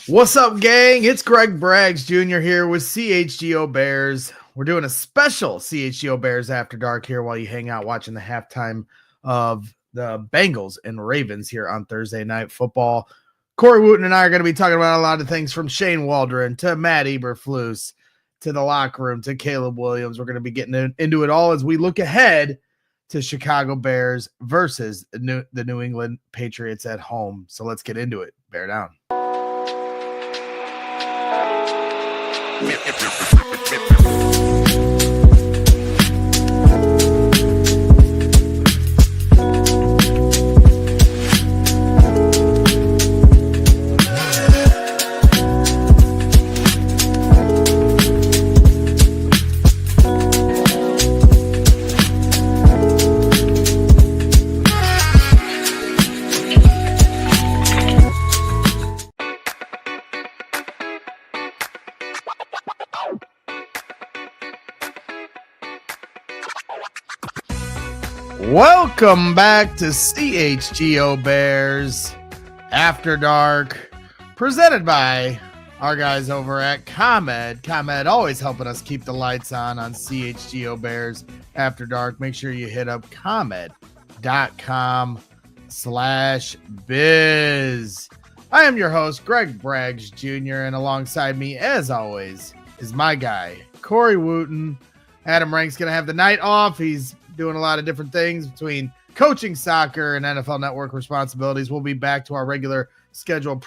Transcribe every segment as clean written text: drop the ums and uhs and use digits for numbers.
What's up, gang? It's Greg Braggs Jr. here with CHGO Bears. We're doing a special CHGO Bears After Dark here while you hang out watching the halftime of the Bengals and Ravens here on Thursday Night Football. Corey Wootton and I are going to be talking about a lot of things from Shane Waldron to Matt Eberflus to the locker room to Caleb Williams. We're going to be getting into it all as we look ahead to Chicago Bears versus the New England Patriots at home. So let's get into it. Bear down. Welcome back to CHGO Bears After Dark, presented by our guys over at ComEd. ComEd always helping us keep the lights on CHGO Bears After Dark. Make sure you hit up ComEd.com/biz. I am your host, Greg Braggs Jr., and alongside me, as always, is my guy, Corey Wootton. Adam Rank's going to have the night off. He's doing a lot of different things between coaching soccer and NFL Network responsibilities. We'll be back to our regular scheduled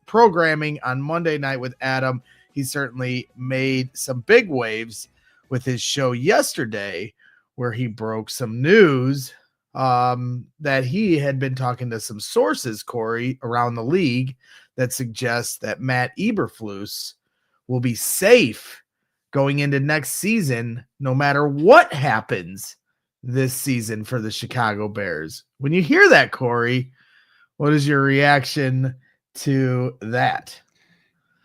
programming on Monday night with Adam. He certainly made some big waves with his show yesterday, where he broke some news that he had been talking to some sources, Corey, around the league that suggests that Matt Eberflus will be safe going into next season, no matter what happens this season for the Chicago Bears. When you hear that, Corey, what is your reaction to that?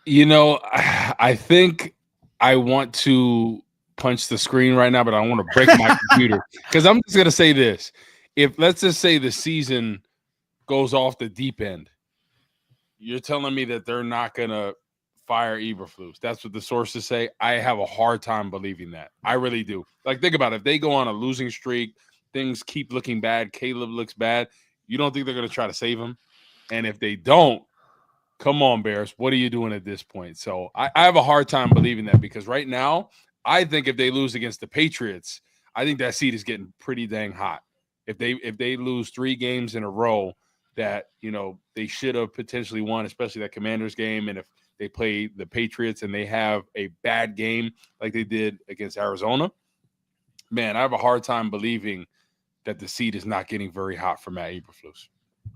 You know, I think I want to punch the screen right now, but I want to break my computer, because I'm just going to say this. If, let's just say, the season goes off the deep end, you're telling me that they're not going to fire Eberflus. That's what the sources say. I have a hard time believing that. I really do. Like, think about it. If they go on a losing streak, things keep looking bad, Caleb looks bad, you don't think they're going to try to save him? And if they don't, come on, Bears, what are you doing at this point? So I have a hard time believing that, because right now, I think if they lose against the Patriots, I think that seat is getting pretty dang hot. If they lose 3 games in a row that, you know, they should have potentially won, especially that Commanders game, and if they play the Patriots and they have a bad game like they did against Arizona, man, I have a hard time believing that the seat is not getting very hot for Matt Eberflus.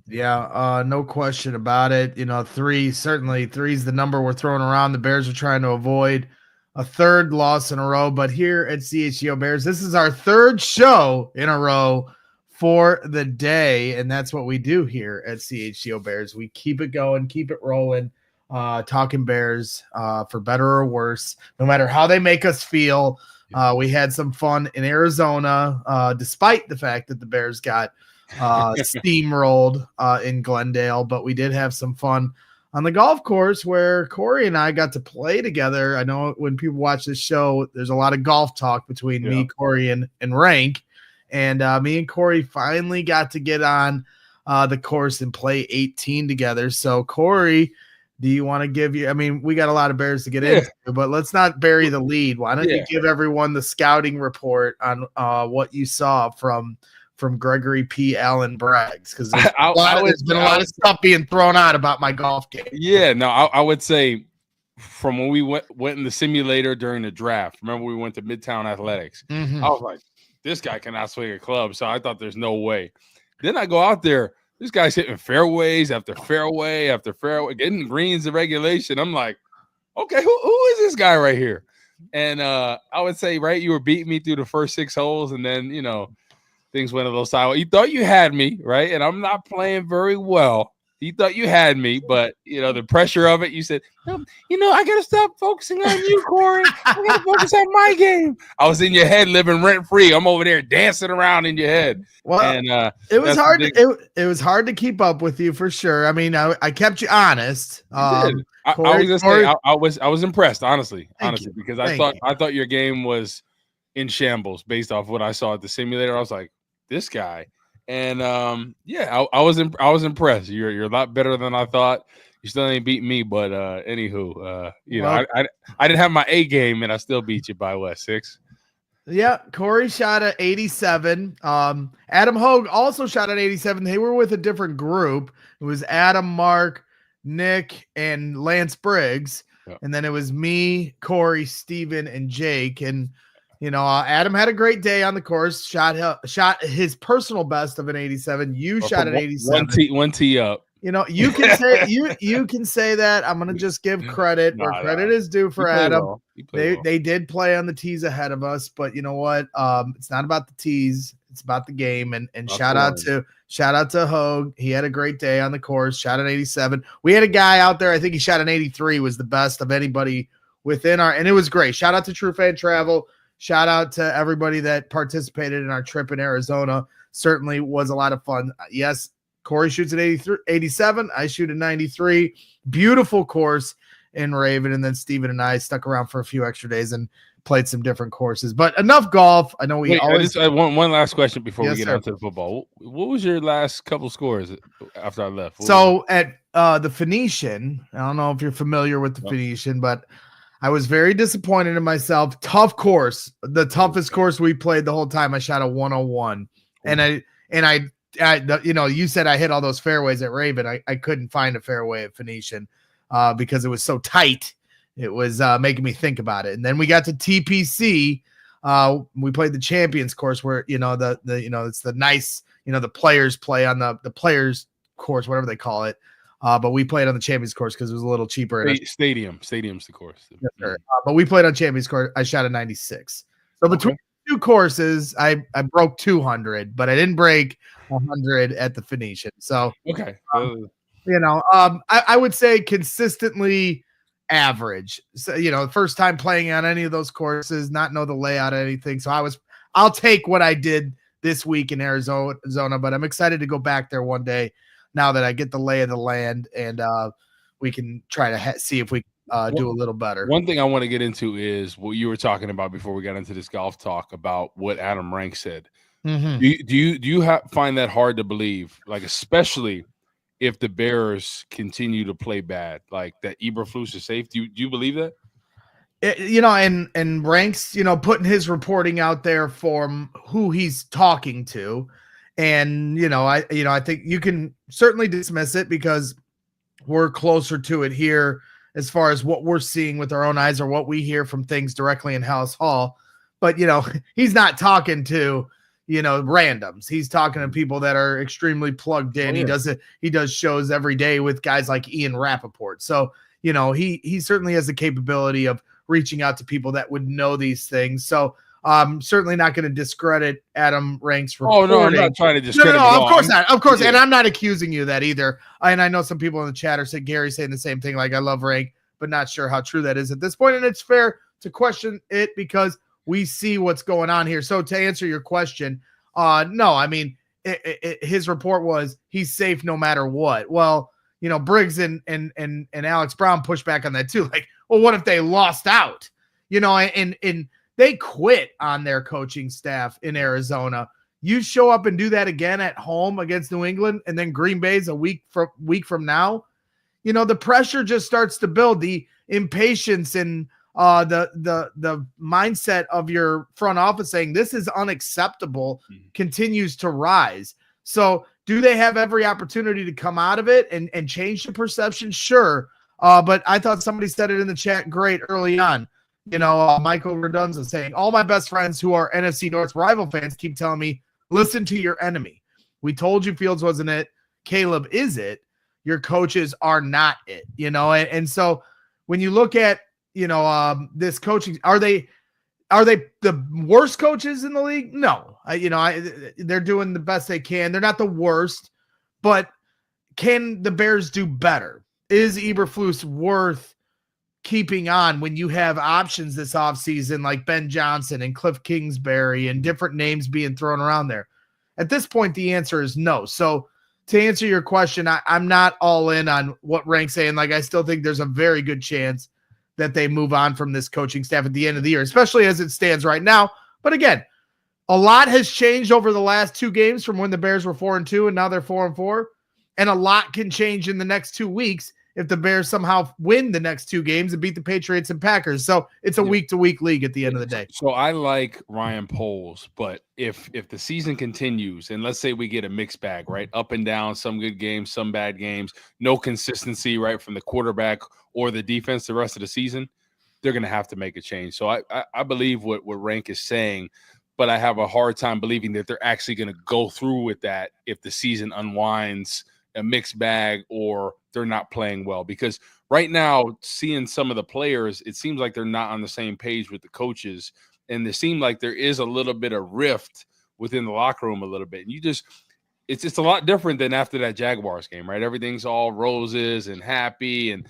Yeah, no question about it. You know, 3 is the number we're throwing around. The Bears are trying to avoid a 3rd loss in a row. But here at CHGO Bears, this is our 3rd show in a row for the day. And that's what we do here at CHGO Bears. We keep it going, keep it rolling. Talking Bears for better or worse, no matter how they make us feel. We had some fun in Arizona, despite the fact that the Bears got steamrolled in Glendale, but we did have some fun on the golf course where Corey and I got to play together. I know when people watch this show, there's a lot of golf talk between me, Corey, and Rank, and me and Corey finally got to get on the course and play 18 together. So Corey, do you want to we got a lot of Bears to get into, but let's not bury the lead. Why don't you give everyone the scouting report on what you saw from Gregory P. Allen Braggs? Because there's been a lot of stuff being thrown out about my golf game. Yeah, no, I would say from when we went in the simulator during the draft, remember we went to Midtown Athletics, I was like, this guy cannot swing a club, so I thought there's no way. Then I go out there, this guy's hitting fairways after fairway after fairway, getting greens in regulation. I'm like, okay, who is this guy right here? And I would say, right, you were beating me through the first 6 holes, and then, you know, things went a little sideways. You thought you had me, right? And I'm not playing very well. you thought you had me, but the pressure of it, you said, I gotta stop focusing on you, Corey. I gotta focus on my game. I was in your head, living rent free. I'm over there dancing around in your head. Well, and it was hard. It was hard to keep up with you for sure. I mean, I kept you honest. I was gonna say I was impressed, honestly, because I thought your game was in shambles based off what I saw at the simulator. I was like, this guy, and I was impressed. You're a lot better than I thought. You still ain't beat me, but anywho, I didn't have my A game, and I still beat you by what, 6? Yeah, Corey shot at 87. Adam Hogue also shot at 87. They were with a different group. It was Adam, Mark, Nick, and Lance Briggs. Yeah. And then it was me, Corey, Steven, and Jake. And, Adam had a great day on the course, shot his personal best of an 87. You shot an 87. One tee up. You can say you can say that. I'm gonna just give credit where credit is due for Adam. They did play on the tees ahead of us, but you know what? It's not about the tees, it's about the game. And shout out to Hogue. He had a great day on the course, shot an 87. We had a guy out there, I think he shot an 83, was the best of anybody within and it was great. Shout out to True Fan Travel. Shout out to everybody that participated in our trip in Arizona. Certainly was a lot of fun. Yes. Corey shoots at 87. I shoot at 93. Beautiful course in Raven. And then Steven and I stuck around for a few extra days and played some different courses. But enough golf. I know I had one last question before we get on to the football. What was your last couple scores after I left? At the Phoenician, I don't know if you're familiar with the Phoenician, but I was very disappointed in myself. Tough course. The toughest course we played the whole time. I shot a 101. And I you said I hit all those fairways at Raven. I couldn't find a fairway at Phoenician because it was so tight. It was making me think about it. And then we got to TPC. We played the Champions course where it's the nice the players play on the players course, whatever they call it. But we played on the Champions course because it was a little cheaper. Stadium's the course. Yes, sir. But we played on Champions course. I shot a 96. So between two courses, I broke 200, but I didn't break 100 at the Phoenician. So I would say consistently average. So the first time playing on any of those courses, not know the layout or anything. So I'll take what I did this week in Arizona, but I'm excited to go back there one day now that I get the lay of the land, and we can try to see if we do a little better. One thing I want to get into is what you were talking about before we got into this golf talk about what Adam Rank said. Mm-hmm. Do you find that hard to believe, like especially if the Bears continue to play bad, like that Eberflus is safe? Do you believe that? And Rank's putting his reporting out there for who he's talking to, and I think you can certainly dismiss it because we're closer to it here as far as what we're seeing with our own eyes or what we hear from things directly in House Hall. But, he's not talking to, randoms. He's talking to people that are extremely plugged in. Oh, yeah. He does shows every day with guys like Ian Rappaport. So, he certainly has the capability of reaching out to people that would know these things. So I'm certainly not going to discredit Adam Rank's reporting. Oh, no, I'm not trying to discredit No, of course not. Of course. Yeah. And I'm not accusing you of that either. And I know some people in the chat are saying Gary's saying the same thing. Like, I love Rank, but not sure how true that is at this point. And it's fair to question it because we see what's going on here. So to answer your question, no, I mean, his report was he's safe no matter what. Well, Briggs and Alex Brown pushed back on that too. Like, well, what if they lost out? And they quit on their coaching staff in Arizona. You show up and do that again at home against New England, and then Green Bay's a week from now. The pressure just starts to build. The impatience and the mindset of your front office saying this is unacceptable continues to rise. So do they have every opportunity to come out of it and change the perception? Sure. But I thought somebody said it in the chat great early on. Michael Redunza saying, all my best friends who are NFC North rival fans keep telling me, listen to your enemy. We told you Fields wasn't it. Caleb is it. Your coaches are not it, and so when you look at, this coaching, are they the worst coaches in the league? No, they're doing the best they can. They're not the worst, but can the Bears do better? Is Eberflus worth keeping on when you have options this offseason like Ben Johnson and Cliff Kingsbury and different names being thrown around there? At this point, the answer is no. So to answer your question, I'm not all in on what Rank's saying. Like, I still think there's a very good chance that they move on from this coaching staff at the end of the year, especially as it stands right now. But again, a lot has changed over the last 2 games from when the Bears were 4-2 and now they're 4-4. And a lot can change in the next 2 weeks if the Bears somehow win the next 2 games and beat the Patriots and Packers. So it's a week-to-week league at the end of the day. So I like Ryan Poles, but if the season continues and let's say we get a mixed bag, right? Up and down, some good games, some bad games, no consistency, right, from the quarterback or the defense the rest of the season, they're going to have to make a change. So I believe what Rank is saying, but I have a hard time believing that they're actually going to go through with that if the season unwinds a mixed bag or they're not playing well. Because right now, seeing some of the players, it seems like they're not on the same page with the coaches. And it seems like there is a little bit of rift within the locker room a little bit. And it's a lot different than after that Jaguars game, right? Everything's all roses and happy. And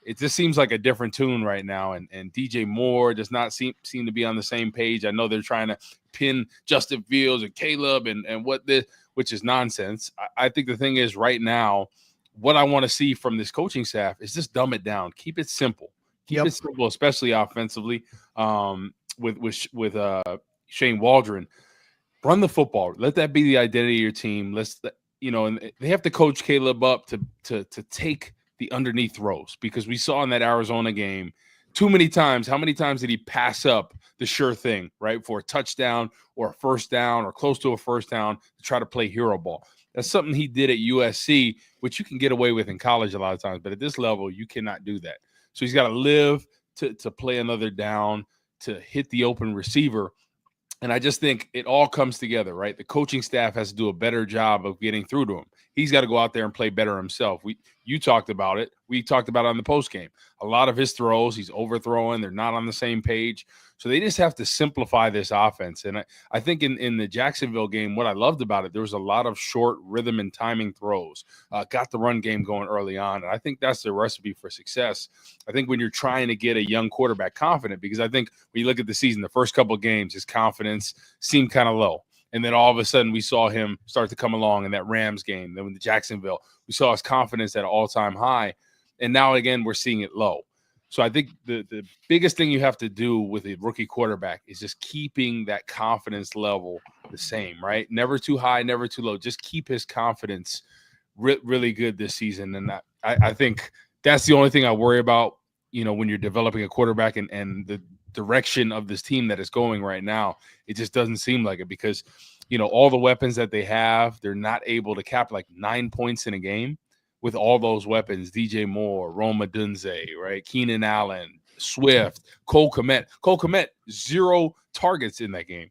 it just seems like a different tune right now. And DJ Moore does not seem to be on the same page. I know they're trying to pin Justin Fields and Caleb and what this, which is nonsense. I think the thing is right now, what I want to see from this coaching staff is just dumb it down. Keep it simple. Keep it simple, especially offensively with Shane Waldron. Run the football. Let that be the identity of your team. And they have to coach Caleb up to take the underneath throws, because we saw in that Arizona game too many times. How many times did he pass up the sure thing, right, for a touchdown or a first down or close to a first down to try to play hero ball? That's something he did at USC, which you can get away with in college a lot of times, but at this level, you cannot do that. So he's got to live to play another down, to hit the open receiver. And I just think it all comes together, right? The coaching staff has to do a better job of getting through to him. He's got to go out there and play better himself. You talked about it. We talked about it on the postgame. A lot of his throws, he's overthrowing. They're not on the same page. So they just have to simplify this offense. And I think in the Jacksonville game, what I loved about it, there was a lot of short rhythm and timing throws. Got the run game going early on. And I think that's the recipe for success. I think when you're trying to get a young quarterback confident, because I think when you look at the season, the first couple of games, his confidence seemed kind of low. And then all of a sudden we saw him start to come along in that Rams game. Then with the Jacksonville, we saw his confidence at an all-time high. And now, again, we're seeing it low. So I think the biggest thing you have to do with a rookie quarterback is just keeping that confidence level the same, right? Never too high, never too low. Just keep his confidence really good this season. And I think that's the only thing I worry about, when you're developing a quarterback and the direction of this team that is going right now. It just doesn't seem like it because, all the weapons that they have, they're not able to cap like 9 points in a game. With all those weapons, DJ Moore, Rome Odunze, right? Keenan Allen, Swift, Cole Kmet. Cole Kmet, 0 targets in that game.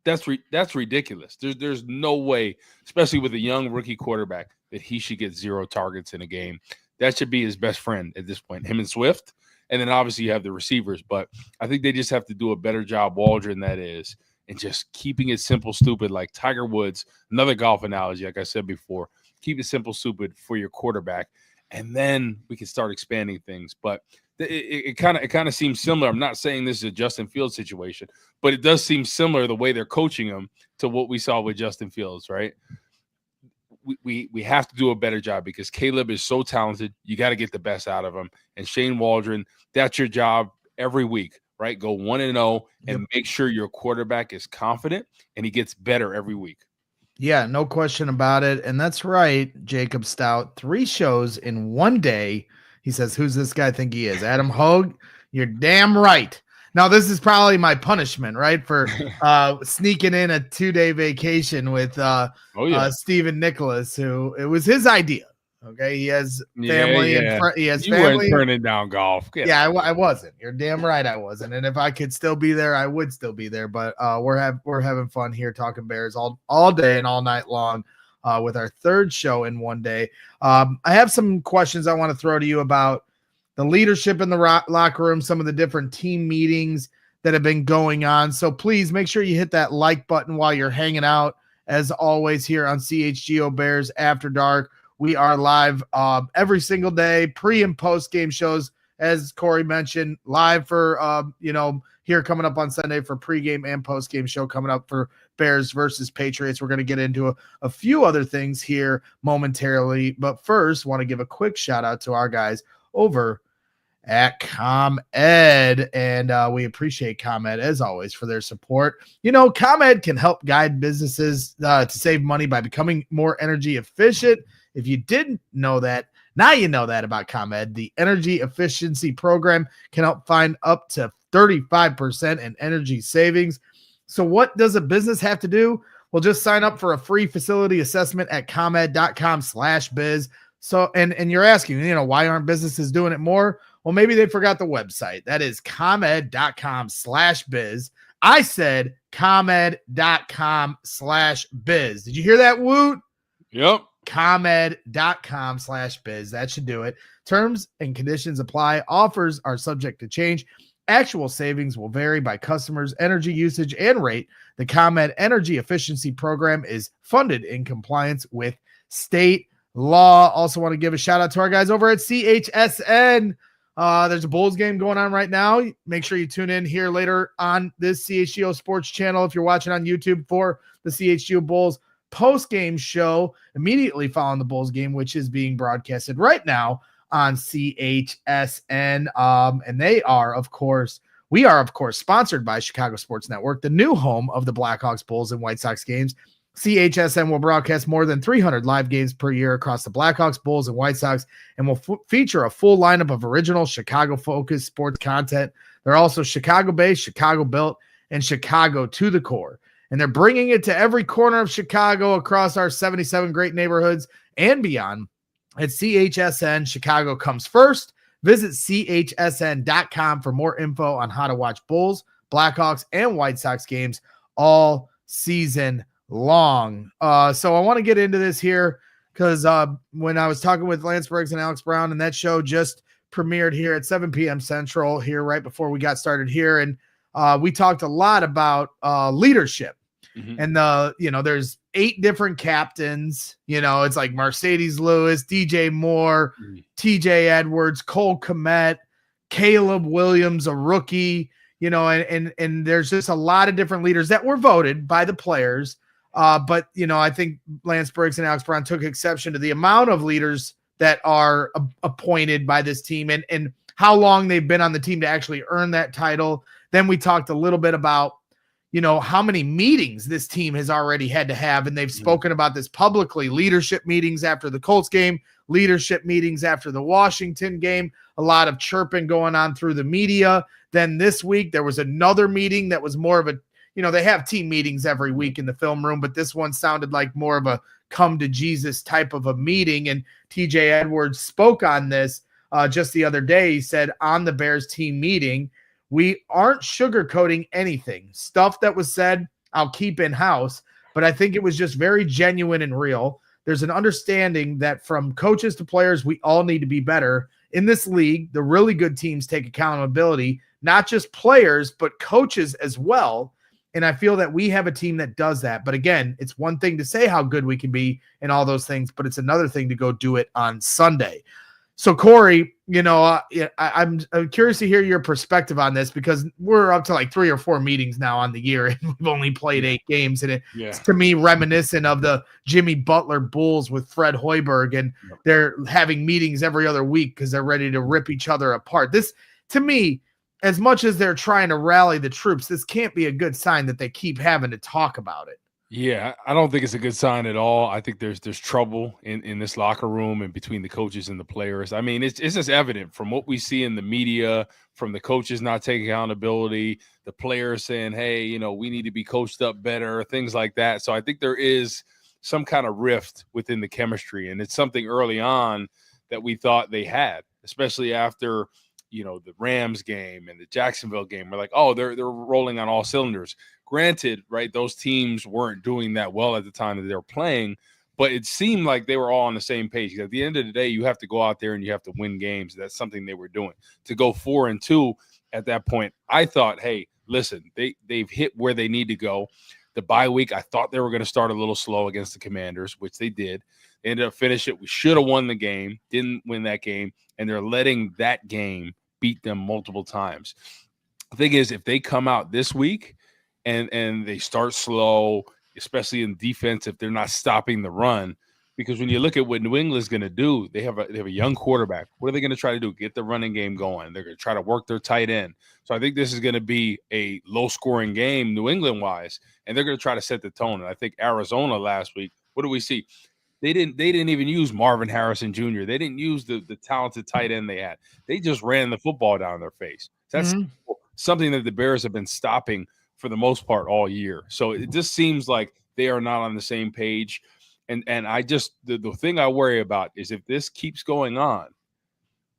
That's ridiculous. There's no way, especially with a young rookie quarterback, that he should get 0 targets in a game. That should be his best friend at this point, him and Swift. And then obviously you have the receivers. But I think they just have to do a better job, Waldron, that is, and just keeping it simple, stupid, like Tiger Woods, another golf analogy, like I said before. Keep it simple, stupid for your quarterback, and then we can start expanding things. But it kind of seems similar. I'm not saying this is a Justin Fields situation, but it does seem similar the way they're coaching him to what we saw with Justin Fields, right? We have to do a better job because Caleb is so talented. You got to get the best out of him. And Shane Waldron, that's your job every week, right? Go 1-0 and make sure your quarterback is confident and he gets better every week. Yeah, no question about it. And that's right, Jacob Stout. 3 shows in one day. He says, who's this guy think he is? Adam Hogue? You're damn right. Now, this is probably my punishment, right, for sneaking in a 2-day vacation with Stephen Nicholas, who it was his idea. Okay, he has family and he has family. You weren't turning down golf. I wasn't. You're damn right I wasn't. And if I could still be there, I would still be there. But we're having fun here talking Bears all day and all night long with our 3rd show in one day. I have some questions I want to throw to you about the leadership in the locker room, some of the different team meetings that have been going on. So please make sure you hit that like button while you're hanging out. As always, here on CHGO Bears After Dark, We are live every single day, pre and post game shows, as Corey mentioned, live for, here coming up on Sunday for pregame and postgame show coming up for Bears versus Patriots. We're going to get into a few other things here momentarily, but first want to give a quick shout out to our guys over at ComEd, and we appreciate ComEd as always for their support. ComEd can help guide businesses to save money by becoming more energy efficient. If you didn't know that, now you know that about ComEd. The energy efficiency program can help find up to 35% in energy savings. So what does a business have to do? Well, just sign up for a free facility assessment at comed.com/biz. So, and you're asking, why aren't businesses doing it more? Well, maybe they forgot the website. That is comed.com/biz. I said comed.com/biz. Did you hear that, Woot? Yep. comed.com/biz. That should do it. Terms and conditions apply. Offers are subject to change. Actual savings will vary by customers' energy usage and rate. The ComEd Energy Efficiency Program is funded in compliance with state law. Also want to give a shout out to our guys over at CHSN. There's a Bulls game going on right now. Make sure you tune in here later on this CHGO Sports channel if you're watching on YouTube for the CHGO Bulls post-game show immediately following the Bulls game, which is being broadcasted right now on CHSN. And we are, of course, sponsored by Chicago Sports Network, the new home of the Blackhawks, Bulls, and White Sox games. CHSN will broadcast more than 300 live games per year across the Blackhawks, Bulls, and White Sox, and will feature a full lineup of original Chicago-focused sports content. They're also Chicago-based, Chicago-built, and Chicago to the core. And they're bringing it to every corner of Chicago across our 77 great neighborhoods and beyond. At CHSN, Chicago comes first. Visit chsn.com for more info on how to watch Bulls, Blackhawks, and White Sox games all season long. So I want to get into this here because when I was talking with Lance Briggs and Alex Brown, and that show just premiered here at 7 p.m. Central here right before we got started here. And we talked a lot about leadership. Mm-hmm. And there's 8 different captains. It's like Mercedes Lewis, DJ Moore, TJ Edwards, Cole Kmet, Caleb Williams, a rookie, and there's just a lot of different leaders that were voted by the players. But I think Lance Briggs and Alex Brown took exception to the amount of leaders that are appointed by this team and how long they've been on the team to actually earn that title. Then we talked a little bit about how many meetings this team has already had to have, and they've spoken about this publicly. Leadership meetings after the Colts game, leadership meetings after the Washington game, a lot of chirping going on through the media. Then this week, there was another meeting that was more of a, they have team meetings every week in the film room, but this one sounded like more of a come to Jesus type of a meeting. And TJ Edwards spoke on this just the other day. He said on the Bears team meeting, we aren't sugarcoating anything. Stuff that was said, I'll keep in-house, but I think it was just very genuine and real. There's an understanding that from coaches to players, we all need to be better. In this league, the really good teams take accountability, not just players, but coaches as well. And I feel that we have a team that does that. But again, it's one thing to say how good we can be and all those things, but it's another thing to go do it on Sunday. So, Corey, I'm curious to hear your perspective on this because we're up to like 3 or 4 meetings now on the year, and we've only played 8 games. And it's to me reminiscent of the Jimmy Butler Bulls with Fred Hoiberg, and they're having meetings every other week because they're ready to rip each other apart. This, to me, as much as they're trying to rally the troops, this can't be a good sign that they keep having to talk about it. Yeah, I don't think it's a good sign at all. I think there's trouble in this locker room and between the coaches and the players. I mean, it's just evident from what we see in the media, from the coaches not taking accountability, the players saying, hey, we need to be coached up better, things like that. So I think there is some kind of rift within the chemistry, and it's something early on that we thought they had, especially after the Rams game and the Jacksonville game. We're like, oh, they're rolling on all cylinders. Granted, right, those teams weren't doing that well at the time that they were playing, but it seemed like they were all on the same page. At the end of the day, you have to go out there and you have to win games. That's something they were doing. To go 4-2 at that point, I thought, hey, listen, they've hit where they need to go. The bye week, I thought they were going to start a little slow against the Commanders, which they did. ended up finish it. We should have won the game, didn't win that game, and they're letting that game beat them multiple times. The thing is, if they come out this week and they start slow, especially in defense, if they're not stopping the run, because when you look at what New England's going to do, they have a young quarterback. What are they going to try to do? Get the running game going. They're going to try to work their tight end. So I think this is going to be a low-scoring game, New England-wise, and they're going to try to set the tone. And I think Arizona last week, what do we see? They didn't even use Marvin Harrison Jr. They didn't use the talented tight end they had. They just ran the football down their face. That's something that the Bears have been stopping for the most part all year. So it just seems like they are not on the same page. And I just the thing I worry about is if this keeps going on,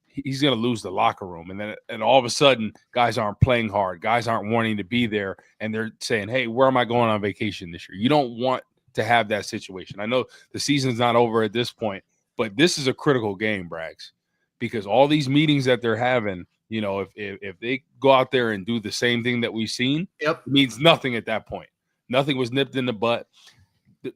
he's going to lose the locker room. And all of a sudden, guys aren't playing hard. Guys aren't wanting to be there. And they're saying, hey, where am I going on vacation this year? You don't want to have that situation. I know the season's not over at this point, but this is a critical game, Braggs, because all these meetings that they're having, you know, if they go out there and do the same thing that we've seen, it means nothing at that point. Nothing was nipped in the butt.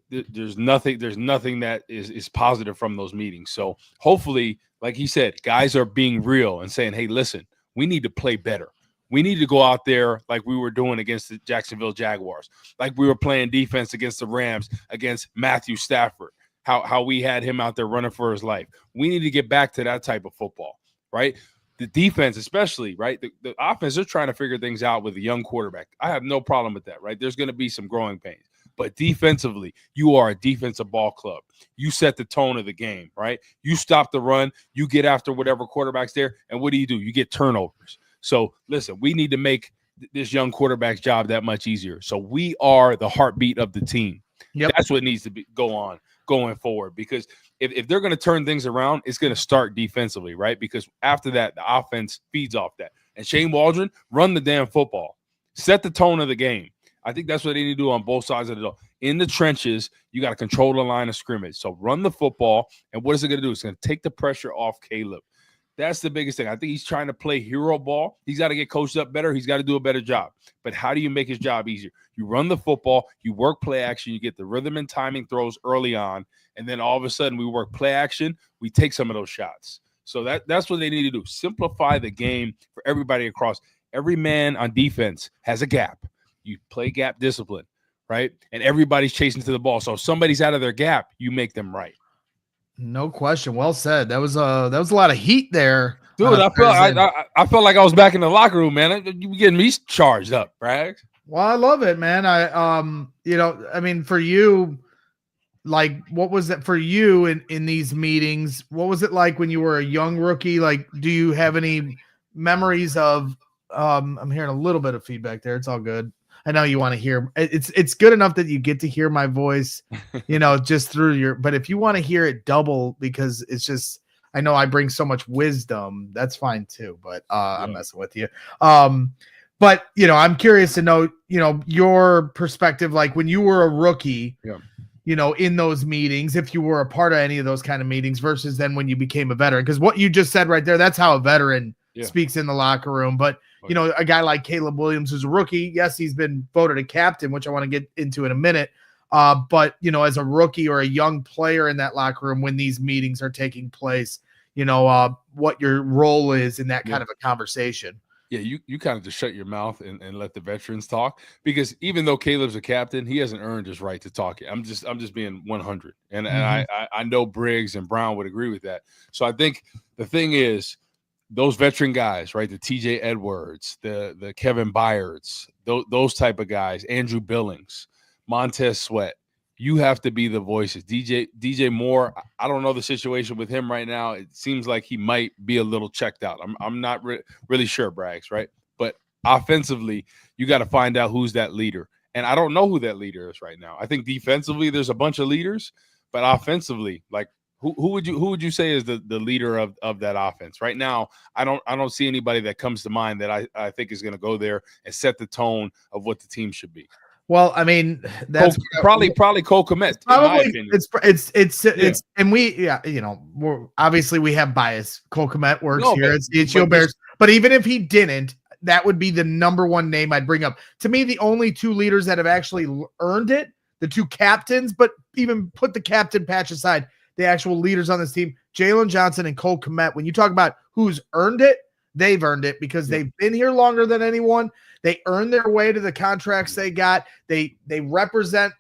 There's nothing that is positive from those meetings. So hopefully, like he said, guys are being real and saying, hey, listen, we need to play better. We need to go out there like we were doing against the Jacksonville Jaguars, like we were playing defense against the Rams, against Matthew Stafford, how we had him out there running for his life. We need to get back to that type of football, right? The defense especially, right? The offense, they're trying to figure things out with a young quarterback. I have no problem with that, right? There's going to be some growing pains. But defensively, you are a defensive ball club. You set the tone of the game, right? You stop the run. You get after whatever quarterback's there. And what do? You get turnovers. So, listen, we need to make this young quarterback's job that much easier. So, we are the heartbeat of the team. That's what needs to go on going forward. Because if they're going to turn things around, it's going to start defensively, right? Because after that, the offense feeds off that. And Shane Waldron, run the damn football. Set the tone of the game. I think that's what they need to do on both sides of the door. In the trenches, you got to control the line of scrimmage. So run the football, and what is it going to do? It's going to take the pressure off Caleb. That's the biggest thing. I think he's trying to play hero ball. He's got to get coached up better. He's got to do a better job. But how do you make his job easier? You run the football, you work play action, you get the rhythm and timing throws early on, and then all of a sudden we work play action, we take some of those shots. So that's what they need to do. Simplify the game for everybody across. Every man on defense has a gap. You play gap discipline, right? And everybody's chasing to the ball. So if somebody's out of their gap, you make them right. No question. Well said. That was a lot of heat there. Dude, I felt like I was back in the locker room, man. You getting me charged up, Bragg. Well, I love it, man. I mean, for you, like, what was it for you in these meetings? What was it like when you were a young rookie? Like, do you have any memories of, I'm hearing a little bit of feedback there. It's all good. I know you want to hear it's good enough that you get to hear my voice, just through but if you want to hear it double, because it's just, I know I bring so much wisdom, that's fine too, but I'm messing with you. But I'm curious to know, your perspective, like when you were a rookie, in those meetings, if you were a part of any of those kind of meetings versus then when you became a veteran, because what you just said right there, that's how a veteran speaks in the locker room. But a guy like Caleb Williams, who's a rookie, yes, he's been voted a captain, which I want to get into in a minute. But as a rookie or a young player in that locker room, when these meetings are taking place, what your role is in that kind of a conversation. Yeah, you kind of just shut your mouth and let the veterans talk, because even though Caleb's a captain, he hasn't earned his right to talk. I'm just being 100, and I know Briggs and Brown would agree with that. So I think the thing is, those veteran guys, right? The TJ Edwards, the Kevin Byards, those type of guys, Andrew Billings, Montez Sweat. You have to be the voices. DJ Moore, I don't know the situation with him right now. It seems like he might be a little checked out. I'm not really sure, Braggs, right? But offensively, you got to find out who's that leader. And I don't know who that leader is right now. I think defensively, there's a bunch of leaders, but offensively, like who would you say is the leader of that offense right now? I don't see anybody that comes to mind that I think is going to go there and set the tone of what the team should be. Well, I mean, that's probably Cole Kmet. Probably it's and we're obviously we have bias. Cole Kmet works here at CHGO Bears, but even if he didn't, that would be the number one name I'd bring up. To me, the only two leaders that have actually earned it, the two captains, but even put the captain patch aside, the actual leaders on this team, Jalen Johnson and Cole Kmet. When you talk about who's earned it, they've earned it because they've been here longer than anyone. They earned their way to the contracts they got. They represent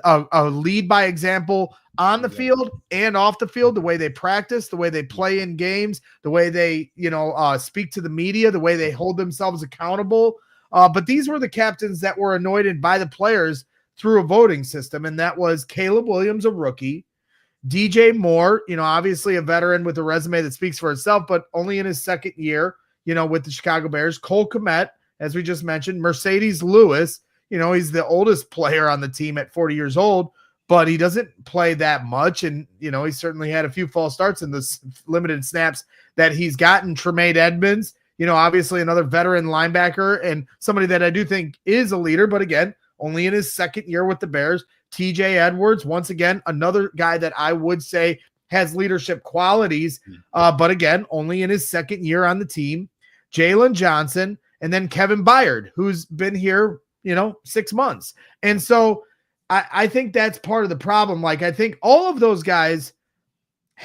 a lead by example on the field and off the field, the way they practice, the way they play in games, the way they, speak to the media, the way they hold themselves accountable. But these were the captains that were anointed by the players through a voting system. And that was Caleb Williams, a rookie, DJ Moore, obviously a veteran with a resume that speaks for itself, but only in his second year, with the Chicago Bears, Cole Kmet, as we just mentioned, Mercedes Lewis, he's the oldest player on the team at 40 years old, but he doesn't play that much. And, he certainly had a few false starts in the limited snaps that he's gotten. Tremaine Edmonds, obviously another veteran linebacker and somebody that I do think is a leader, but again, only in his second year with the Bears. TJ Edwards, once again, another guy that I would say has leadership qualities, but again, only in his second year on the team. Jalen Johnson, and then Kevin Byard, who's been here, 6 months. And so I think that's part of the problem. Like, I think all of those guys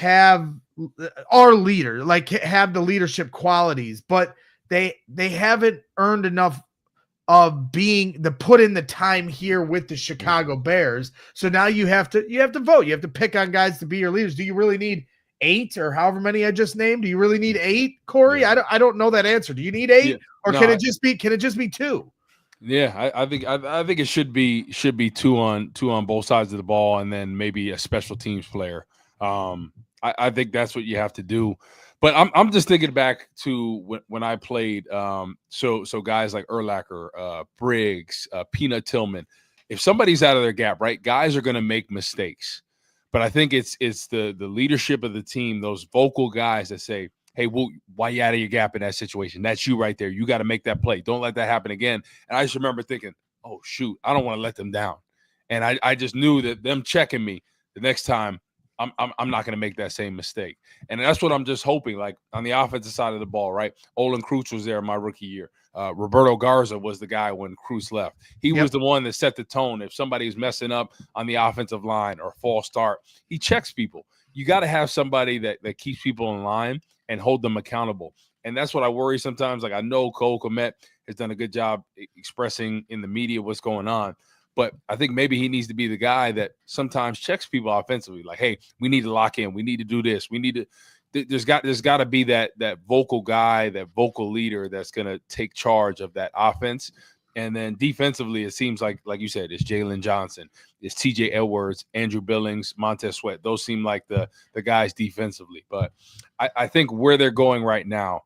are leader, like have the leadership qualities, but they haven't earned enough of being put in the time here with the Chicago Bears. So now you have to vote. You have to pick on guys to be your leaders. Do you really need 8 or however many I just named? Do you really need 8, Corey? Yeah. I don't know that answer. Do you need 8 or can it just be 2? Yeah, I think it should be 2 on both sides of the ball, and then maybe a special teams player. I think that's what you have to do. But I'm just thinking back to when I played. So guys like Urlacher, Briggs, Peanut Tillman. If somebody's out of their gap, right, guys are going to make mistakes. But I think it's the leadership of the team, those vocal guys that say, hey, why you out of your gap in that situation? That's you right there. You got to make that play. Don't let that happen again. And I just remember thinking, oh, shoot, I don't want to let them down. And I just knew that them checking me the next time, I'm not going to make that same mistake. And that's what I'm just hoping, like on the offensive side of the ball, right? Olin Kreutz was there my rookie year. Roberto Garza was the guy when Kreutz left. He was the one that set the tone. If somebody's messing up on the offensive line or false start, he checks people. You got to have somebody that keeps people in line and hold them accountable. And that's what I worry sometimes. Like, I know Cole Kmet has done a good job expressing in the media what's going on. But I think maybe he needs to be the guy that sometimes checks people offensively. Like, hey, we need to lock in. We need to do this. We need to – there's got to be that vocal guy, that vocal leader that's going to take charge of that offense. And then defensively, it seems like you said, it's Jalen Johnson, it's TJ Edwards, Andrew Billings, Montez Sweat. Those seem like the guys defensively. But I think where they're going right now,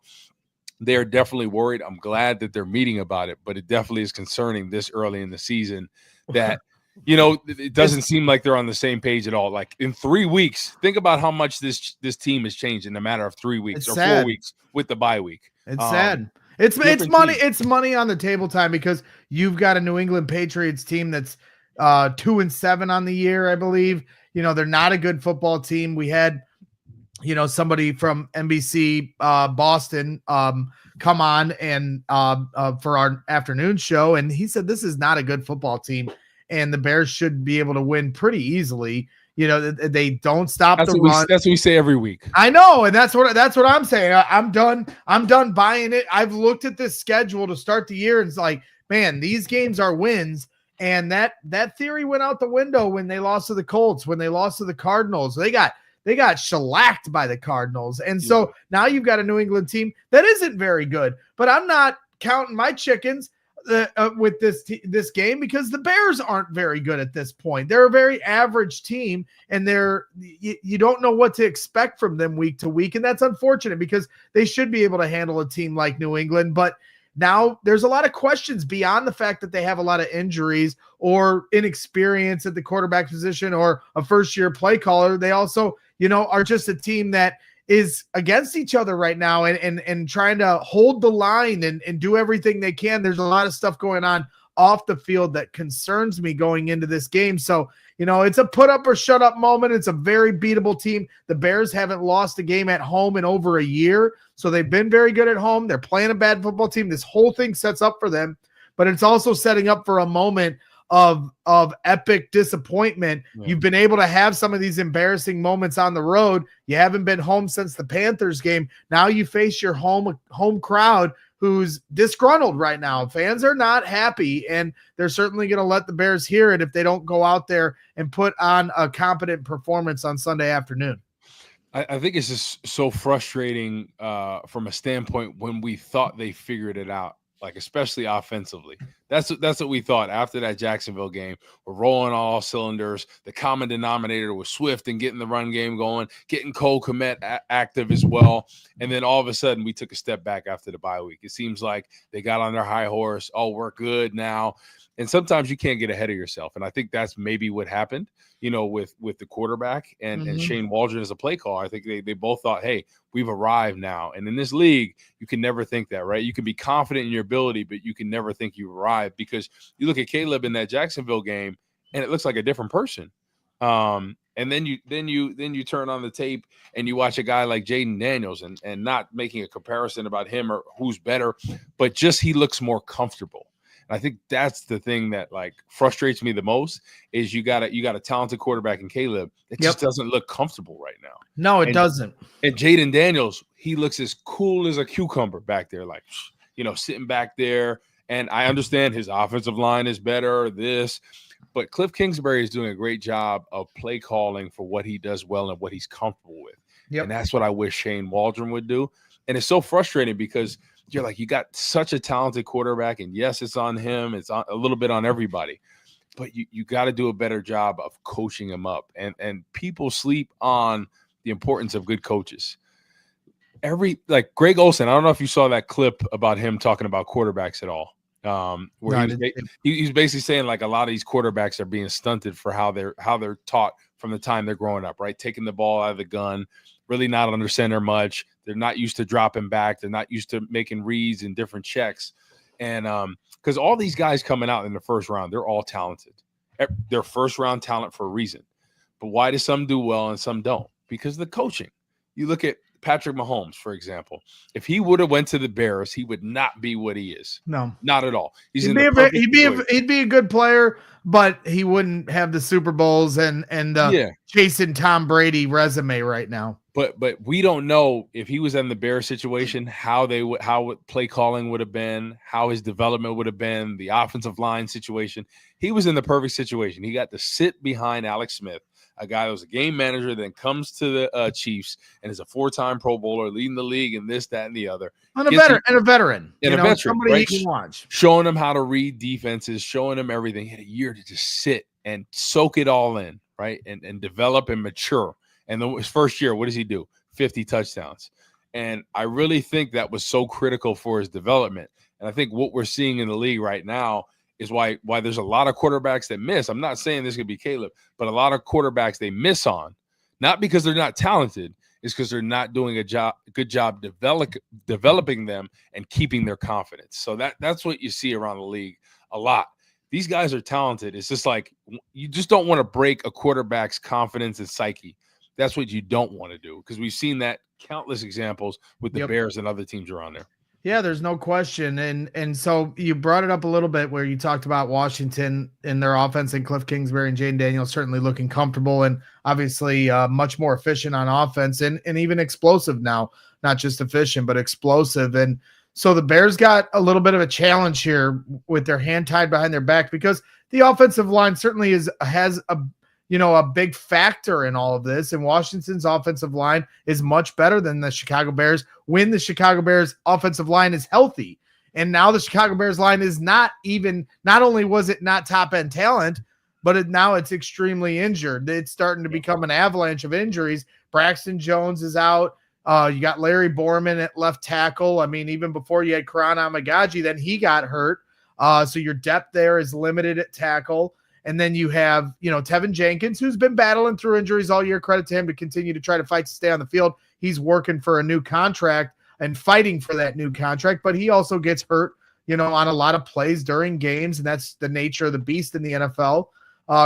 they're definitely worried. I'm glad that they're meeting about it, but it definitely is concerning this early in the season that, it doesn't seem like they're on the same page at all. Like, in 3 weeks, think about how much this team has changed in a matter of 3 weeks or 4 weeks with the bye week. It's sad. It's money. It's money on the table time because you've got a New England Patriots team that's 2-7 on the year, I believe. They're not a good football team. We had, somebody from NBC Boston come on and for our afternoon show, and he said this is not a good football team, and the Bears should be able to win pretty easily. They don't stop the run. That's what we say every week. I know, and that's what I'm saying. I'm done buying it. I've looked at this schedule to start the year, and it's like, man, these games are wins. And that theory went out the window when they lost to the Colts, when they lost to the Cardinals. They got shellacked by the Cardinals. And so now you've got a New England team that isn't very good. But I'm not counting my chickens with this game because the Bears aren't very good at this point. They're a very average team, and you don't know what to expect from them week to week. And that's unfortunate because they should be able to handle a team like New England. But now there's a lot of questions beyond the fact that they have a lot of injuries or inexperience at the quarterback position or a first-year play caller. They also, are just a team that is against each other right now and trying to hold the line and do everything they can. There's a lot of stuff going on off the field that concerns me going into this game. So, it's a put up or shut up moment. It's a very beatable team. The Bears haven't lost a game at home in over a year. So they've been very good at home. They're playing a bad football team. This whole thing sets up for them, but it's also setting up for a moment of epic disappointment. Yeah. You've been able to have some of these embarrassing moments on the road. You haven't been home since the Panthers game. Now you face your home crowd who's disgruntled right now. Fans are not happy, and they're certainly going to let the Bears hear it if they don't go out there and put on a competent performance on Sunday afternoon. I think it's just so frustrating from a standpoint when we thought they figured it out, like especially offensively. That's what we thought after that Jacksonville game. We're rolling all cylinders. The common denominator was Swift and getting the run game going, getting Cole Kmet active as well. And then all of a sudden we took a step back after the bye week. It seems like they got on their high horse. Oh, we're good now. And sometimes you can't get ahead of yourself. And I think that's maybe what happened, with the quarterback and Shane Waldron as a play caller. I think they both thought, hey, we've arrived now. And in this league, you can never think that, right? You can be confident in your ability, but you can never think you've arrived, because you look at Caleb in that Jacksonville game and it looks like a different person. And then you turn on the tape and you watch a guy like Jaden Daniels, and not making a comparison about him or who's better, but just he looks more comfortable. And I think that's the thing that frustrates me the most is you got a talented quarterback in Caleb that just doesn't look comfortable right now. No, it doesn't. And Jaden Daniels, he looks as cool as a cucumber back there, sitting back there. And I understand his offensive line is better, but Cliff Kingsbury is doing a great job of play calling for what he does well and what he's comfortable with. Yep. And that's what I wish Shane Waldron would do. And it's so frustrating because you're like, you got such a talented quarterback, and yes, it's on him. It's a little bit on everybody, but you got to do a better job of coaching him up. And people sleep on the importance of good coaches. Greg Olsen, I don't know if you saw that clip about him talking about quarterbacks at all. He's basically saying a lot of these quarterbacks are being stunted for how they're taught from the time they're growing up, right? Taking the ball out of the gun, really not under center much. They're not used to dropping back. They're not used to making reads and different checks. And because all these guys coming out in the first round, they're all talented. They're first round talent for a reason. But why do some do well and some don't? Because of the coaching. You look at Patrick Mahomes, for example. If he would have went to the Bears, he would not be what he is. No, not at all. He'd be a good player, but he wouldn't have the Super Bowls and chasing Tom Brady resume right now. But we don't know if he was in the Bears situation, how play calling would have been, how his development would have been, the offensive line situation. He was in the perfect situation. He got to sit behind Alex Smith, a guy that was a game manager, then comes to the Chiefs and is a 4-time Pro Bowler, leading the league in this, that, and the other. And a veteran. Somebody right? He can watch. Showing him how to read defenses, showing him everything. He had a year to just sit and soak it all in, right? And develop and mature. And his first year, what does he do? 50 touchdowns. And I really think that was so critical for his development. And I think what we're seeing in the league right now is why there's a lot of quarterbacks that miss. I'm not saying this could be Caleb, but a lot of quarterbacks they miss on, not because they're not talented, it's because they're not doing a good job developing them and keeping their confidence. So that's what you see around the league a lot. These guys are talented. It's just you just don't want to break a quarterback's confidence and psyche. That's what you don't want to do, because we've seen that countless examples with the Bears and other teams around there. Yeah, there's no question. And so you brought it up a little bit where you talked about Washington and their offense, and Cliff Kingsbury and Jaden Daniels certainly looking comfortable and obviously much more efficient on offense and even explosive now, not just efficient, but explosive. And so the Bears got a little bit of a challenge here with their hand tied behind their back, because the offensive line certainly has a big factor in all of this. And Washington's offensive line is much better than the Chicago Bears when the Chicago Bears offensive line is healthy. And now the Chicago Bears line is not only was it not top end talent, but now it's extremely injured. It's starting to become an avalanche of injuries. Braxton Jones is out. You got Larry Borman at left tackle. I mean, even before you had Karan Amagaji, then he got hurt. So your depth there is limited at tackle. And then you have, Tevin Jenkins, who's been battling through injuries all year. Credit to him to continue to try to fight to stay on the field. He's working for a new contract and fighting for that new contract, but he also gets hurt, on a lot of plays during games, and that's the nature of the beast in the NFL.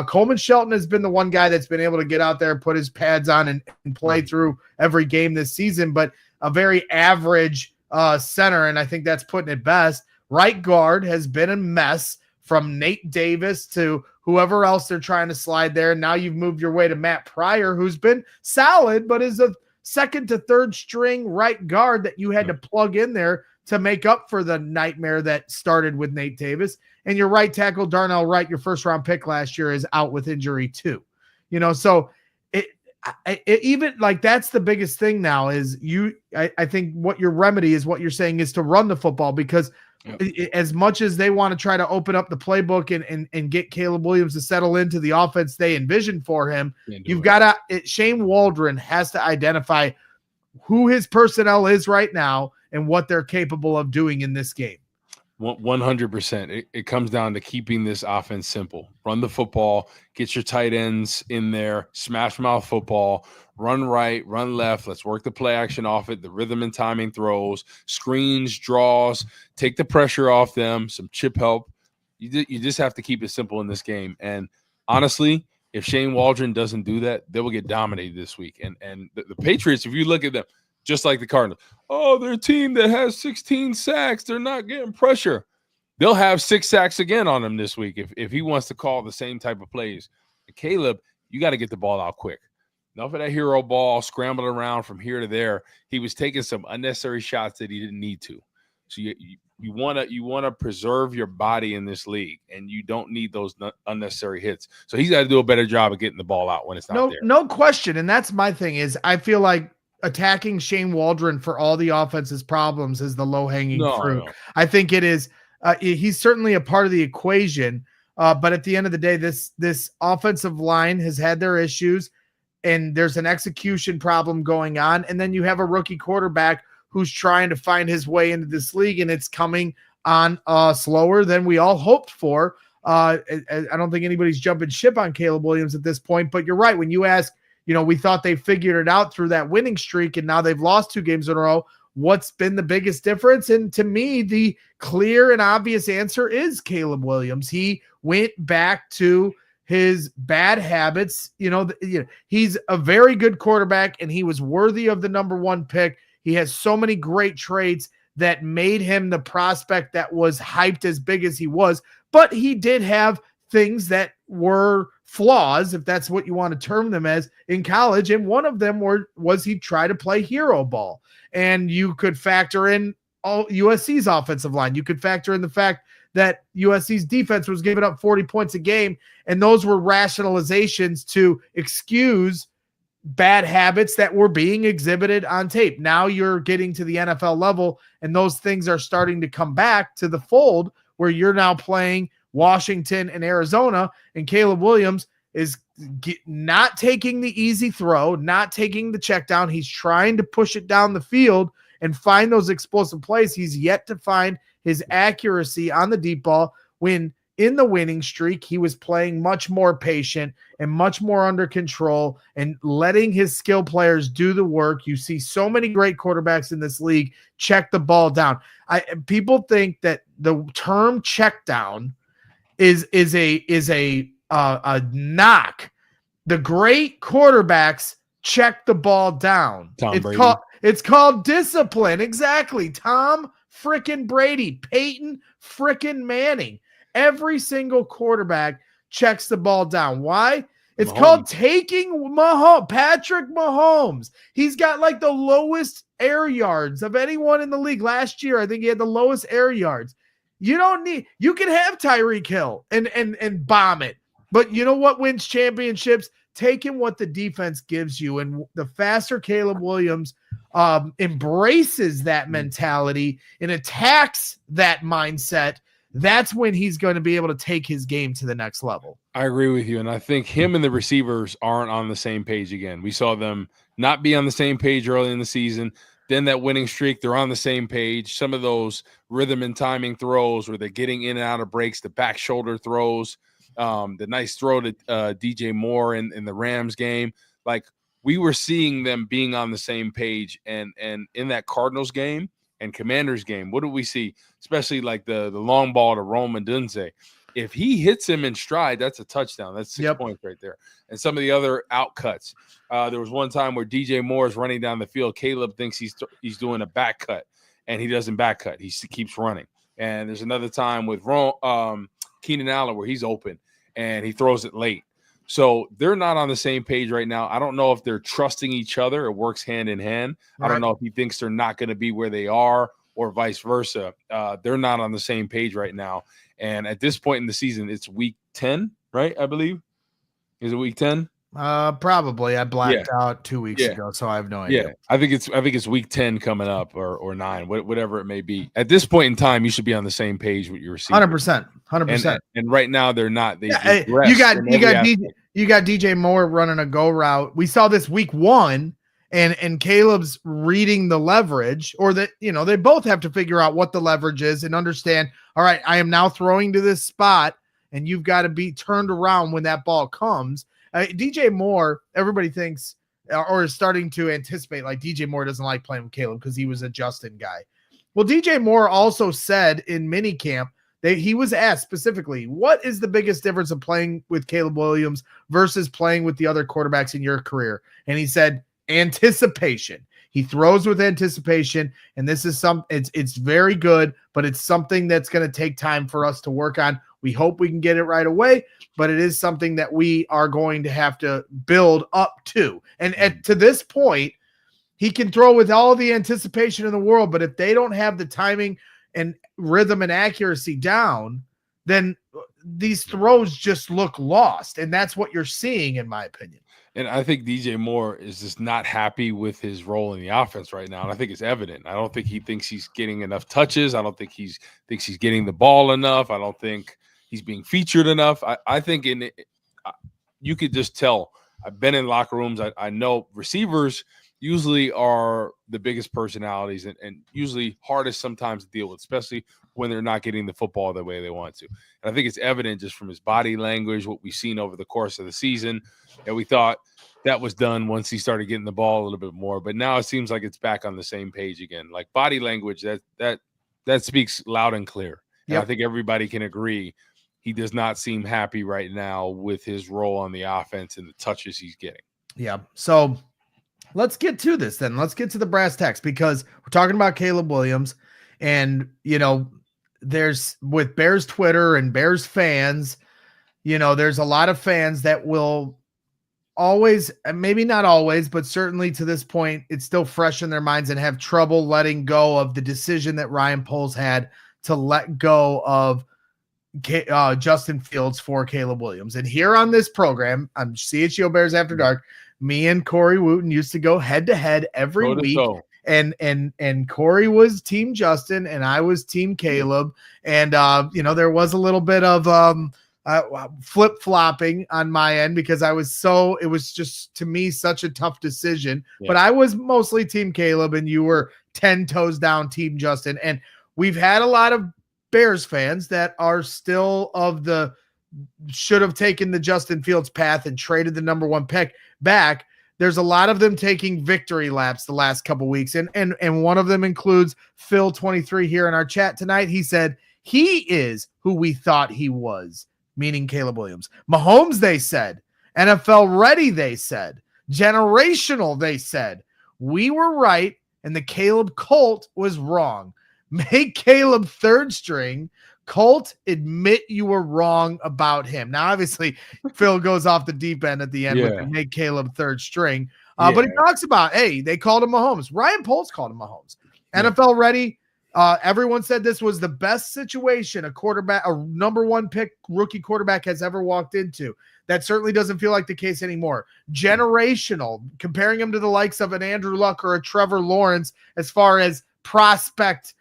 Coleman Shelton has been the one guy that's been able to get out there and put his pads on and play through every game this season, but a very average center, and I think that's putting it best. Right guard has been a mess from Nate Davis to whoever else they're trying to slide there. Now you've moved your way to Matt Pryor, who's been solid, but is a second to third string right guard that you had to plug in there to make up for the nightmare that started with Nate Davis. And your right tackle, Darnell Wright, your first round pick last year, is out with injury too. So it even like that's the biggest thing now is I think what your remedy is, what you're saying is to run the football, because as much as they want to try to open up the playbook and get Caleb Williams to settle into the offense they envisioned for him, you've got to, Shane Waldron has to identify who his personnel is right now and what they're capable of doing in this game. 100%. It comes down to keeping this offense simple. Run the football, get your tight ends in there, smash mouth football, run right, run left. Let's work the play action off it, the rhythm and timing throws, screens, draws, take the pressure off them, some chip help. You just have to keep it simple in this game. And honestly, if Shane Waldron doesn't do that, they will get dominated this week. And the Patriots, if you look at them, just like the Cardinals, they're a team that has 16 sacks. They're not getting pressure. They'll have 6 sacks again on him this week if he wants to call the same type of plays. And Caleb, you got to get the ball out quick. Enough of that hero ball scrambling around from here to there. He was taking some unnecessary shots that he didn't need to. So you want to preserve your body in this league, and you don't need those unnecessary hits. So he's got to do a better job of getting the ball out when it's not there. No question. And that's my thing is I feel like attacking Shane Waldron for all the offense's problems is the low-hanging fruit. No. I think it is. He's certainly a part of the equation, but at the end of the day, this offensive line has had their issues, and there's an execution problem going on. And then you have a rookie quarterback who's trying to find his way into this league, and it's coming on slower than we all hoped for. I don't think anybody's jumping ship on Caleb Williams at this point, but you're right. When you ask, we thought they figured it out through that winning streak, and now they've lost 2 games in a row. What's been the biggest difference? And to me, the clear and obvious answer is Caleb Williams. He went back to his bad habits. He's a very good quarterback, and he was worthy of the number 1 pick. He has so many great traits that made him the prospect that was hyped as big as he was, but he did have things that were flaws, if that's what you want to term them as, in college. And one of them was he tried to play hero ball. And you could factor in all USC's offensive line. You could factor in the fact that USC's defense was giving up 40 points a game. And those were rationalizations to excuse bad habits that were being exhibited on tape. Now you're getting to the NFL level, and those things are starting to come back to the fold, where you're now playing Washington and Arizona, and Caleb Williams is not taking the easy throw, not taking the check down. He's trying to push it down the field and find those explosive plays. He's yet to find his accuracy on the deep ball, when in the winning streak, he was playing much more patient and much more under control and letting his skill players do the work. You see so many great quarterbacks in this league check the ball down. People think that the term check down is a knock. The great quarterbacks check the ball down. It's called discipline. Exactly. Tom frickin' Brady, Peyton frickin' Manning. Every single quarterback checks the ball down. Why? It's called taking Patrick Mahomes. He's got like the lowest air yards of anyone in the league. Last year, I think he had the lowest air yards. You can have Tyreek Hill and bomb it. But you know what wins championships? Taking what the defense gives you. And the faster Caleb Williams embraces that mentality and attacks that mindset, that's when he's going to be able to take his game to the next level. I agree with you. And I think him and the receivers aren't on the same page again. We saw them not be on the same page early in the season. Then that winning streak, they're on the same page. Some of those rhythm and timing throws where they're getting in and out of breaks, the back shoulder throws, the nice throw to DJ Moore in the Rams game. Like, we were seeing them being on the same page. And in that Cardinals game and Commanders game, what do we see? Especially like the long ball to Rome Odunze. If he hits him in stride, that's a touchdown. That's 6 points right there. And some of the other outcuts. There was one time where DJ Moore is running down the field. Caleb thinks he's doing a back cut, and he doesn't back cut. He keeps running. And there's another time with Keenan Allen where he's open and he throws it late. So they're not on the same page right now. I don't know if they're trusting each other. It works hand in hand. Right. I don't know if he thinks they're not going to be where they are or vice versa. They're not on the same page right now. And at this point in the season, it's week 10, right? I believe. Is it week 10? Probably. I blacked out 2 weeks ago, so I have no idea. Yeah, I think it's week 10 coming up or 9, whatever it may be. At this point in time, you should be on the same page with your receiver. 100%. And right now they're not. You got DJ Moore running a go route. We saw this week 1, and Caleb's reading the leverage, or that they both have to figure out what the leverage is and understand. All right, I am now throwing to this spot, and you've got to be turned around when that ball comes. DJ Moore, everybody thinks or is starting to anticipate like DJ Moore doesn't like playing with Caleb because he was a Justin guy. Well, DJ Moore also said in minicamp that he was asked specifically, what is the biggest difference of playing with Caleb Williams versus playing with the other quarterbacks in your career? And he said, anticipation. He throws with anticipation, and this is it's very good, but it's something that's going to take time for us to work on. We hope we can get it right away, but it is something that we are going to have to build up to. And to this point, he can throw with all the anticipation in the world, but if they don't have the timing and rhythm and accuracy down, then these throws just look lost. And that's what you're seeing, in my opinion. And I think DJ Moore is just not happy with his role in the offense right now. And I think it's evident. I don't think he thinks he's getting enough touches. I don't think he thinks he's getting the ball enough. I don't think he's being featured enough. I think you could just tell. I've been in locker rooms. I know receivers usually are the biggest personalities and usually hardest sometimes to deal with, especially when they're not getting the football the way they want to. And I think it's evident just from his body language, what we've seen over the course of the season, that we thought that was done once he started getting the ball a little bit more. But now it seems like it's back on the same page again. Like body language, that speaks loud and clear. And I think everybody can agree he does not seem happy right now with his role on the offense and the touches he's getting. Yeah. So let's get to this then. Let's get to the brass tacks, because we're talking about Caleb Williams, and, there's with Bears Twitter and Bears fans, there's a lot of fans that will always, maybe not always, but certainly to this point, it's still fresh in their minds and have trouble letting go of the decision that Ryan Poles had to let go of Justin Fields for Caleb Williams. And here on this program, on CHGO Bears After Dark, me and Corey Wootton used to go head to head every week. And Corey was team Justin and I was team Caleb. And, there was a little bit of flip-flopping on my end because it was just, to me, such a tough decision. Yeah. But I was mostly team Caleb and you were 10 toes down team Justin. And we've had a lot of Bears fans that are still should have taken the Justin Fields path and traded the number 1 pick back. There's a lot of them taking victory laps the last couple weeks. And one of them includes Phil23 here in our chat tonight. He said, he is who we thought he was, meaning Caleb Williams. Mahomes, they said. NFL ready, they said. Generational, they said. We were right, and the Caleb cult was wrong. Make Caleb 3rd string. Colt, admit you were wrong about him. Now, obviously, Phil goes off the deep end at the end with make Caleb 3rd string. But he talks about, hey, they called him Mahomes. Ryan Poles called him Mahomes. NFL ready. Everyone said this was the best situation a number 1 pick rookie quarterback has ever walked into. That certainly doesn't feel like the case anymore. Generational, comparing him to the likes of an Andrew Luck or a Trevor Lawrence as far as prospect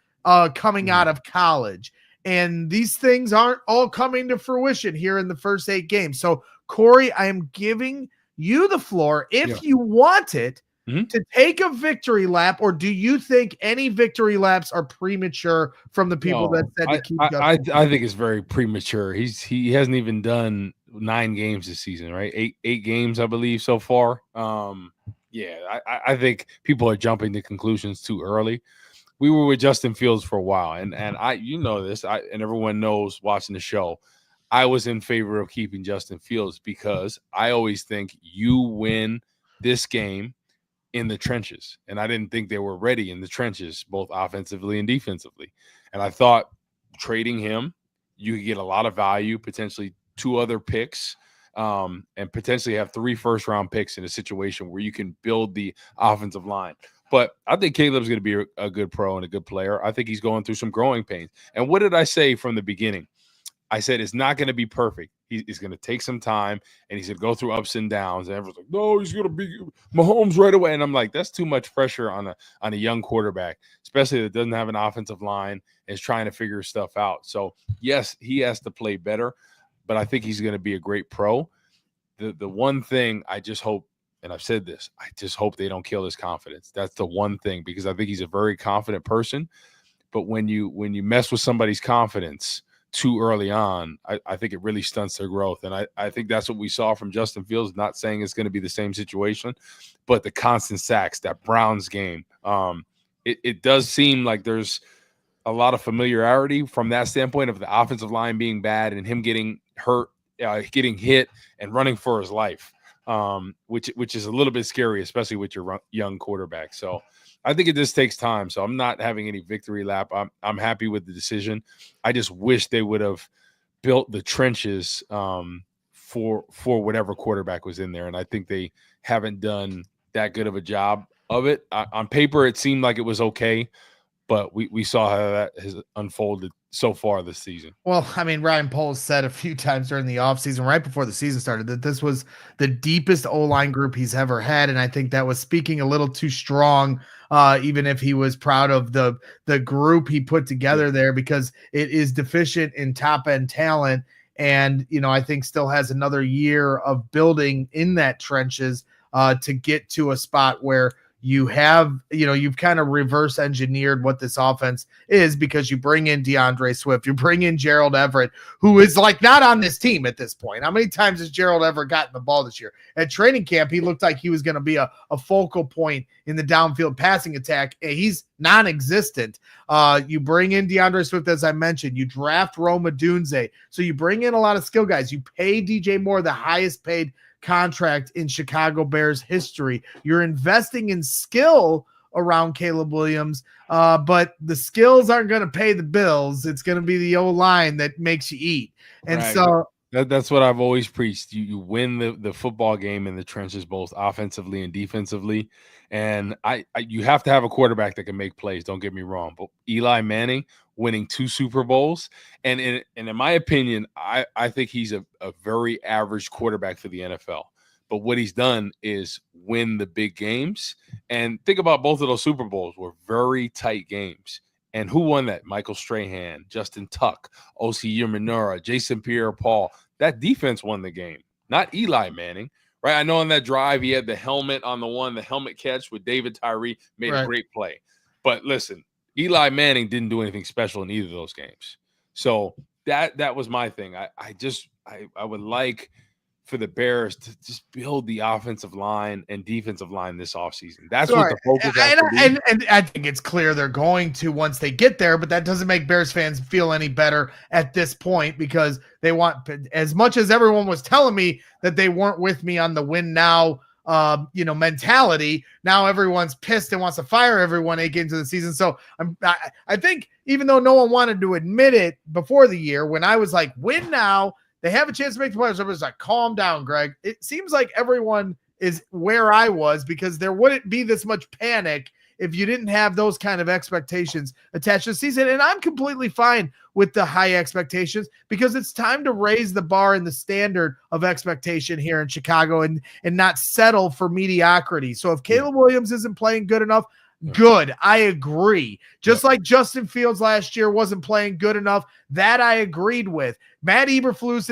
coming out of college. And these things aren't all coming to fruition here in the first 8 games. So, Corey, I am giving you the floor if you want it to take a victory lap, or do you think any victory laps are premature from the people that said to keep I think it's very premature. He hasn't even done 9 games this season, right? Eight games, I believe, so far. I think people are jumping to conclusions too early. We were with Justin Fields for a while, and this, and everyone knows watching the show, I was in favor of keeping Justin Fields because I always think you win this game in the trenches, and I didn't think they were ready in the trenches, both offensively and defensively. And I thought trading him, you could get a lot of value, potentially 2 other picks, and potentially have 3 first-round picks in a situation where you can build the offensive line. But I think Caleb's going to be a good pro and a good player. I think he's going through some growing pains. And what did I say from the beginning? I said it's not going to be perfect. He's going to take some time, and he's going to go through ups and downs. And everyone's like, no, he's going to be Mahomes right away. And I'm like, that's too much pressure on a young quarterback, especially that doesn't have an offensive line and is trying to figure stuff out. So, yes, he has to play better, but I think he's going to be a great pro. The one thing I just hope, and I've said this, I just hope they don't kill his confidence. That's the one thing, because I think he's a very confident person. But when you mess with somebody's confidence too early on, I think it really stunts their growth. And I think that's what we saw from Justin Fields. Not saying it's going to be the same situation, but the constant sacks, that Browns game, it does seem like there's a lot of familiarity from that standpoint of the offensive line being bad and him getting hurt, getting hit, and running for his life, which is a little bit scary, especially with your young quarterback. So I think it just takes time. So I'm not having any victory lap. I'm happy with the decision. I just wish they would have built the trenches for whatever quarterback was in there. And I think they haven't done that good of a job of it. On paper, it seemed like it was okay, but we saw how that has unfolded so far this season. Well, I mean, Ryan Poles said a few times during the offseason, right before the season started, that this was the deepest O-line group he's ever had. And I think that was speaking a little too strong, even if he was proud of the group he put together there, because it is deficient in top-end talent. And, I think still has another year of building in that trenches to get to a spot where you have, you've kind of reverse engineered what this offense is, because you bring in DeAndre Swift, you bring in Gerald Everett, who is like not on this team at this point. How many times has Gerald Everett gotten the ball this year? At training camp, he looked like he was going to be a focal point in the downfield passing attack. He's non-existent. You bring in DeAndre Swift, as I mentioned, you draft Rome Odunze. So you bring in a lot of skill guys. You pay DJ Moore the highest paid contract in Chicago Bears history. You're investing in skill around Caleb Williams, but the skills aren't going to pay the bills. It's going to be the O-line that makes you eat. And right. So that's what I've always preached. You win the football game in the trenches, both offensively and defensively. And you have to have a quarterback that can make plays. Don't get me wrong, but Eli Manning winning 2 Super Bowls, and in my opinion, I think he's a very average quarterback for the NFL. But what he's done is win the big games. And think about both of those Super Bowls were very tight games. And who won that? Michael Strahan, Justin Tuck, O.C. Umenara, Jason Pierre-Paul. That defense won the game, not Eli Manning, right? I know on that drive he had the helmet on the helmet catch with David Tyree, made a great play. But listen, Eli Manning didn't do anything special in either of those games. So that was my thing. I would like for the Bears to just build the offensive line and defensive line this offseason. That's what the focus has to be. And I think it's clear they're going to once they get there, but that doesn't make Bears fans feel any better at this point, because they want, as much as everyone was telling me that they weren't with me on the win now mentality, now everyone's pissed and wants to fire everyone 8 games of the season. So I think, even though no one wanted to admit it before the year, when I was like, win now, they have a chance to make the playoffs, everyone's like, calm down, Greg. It seems like everyone is where I was, because there wouldn't be this much panic if you didn't have those kind of expectations attached to the season. And I'm completely fine with the high expectations, because it's time to raise the bar and the standard of expectation here in Chicago and not settle for mediocrity. So if Caleb Williams isn't playing good enough, good. I agree. Just like Justin Fields last year wasn't playing good enough, that I agreed with. Matt Eberflus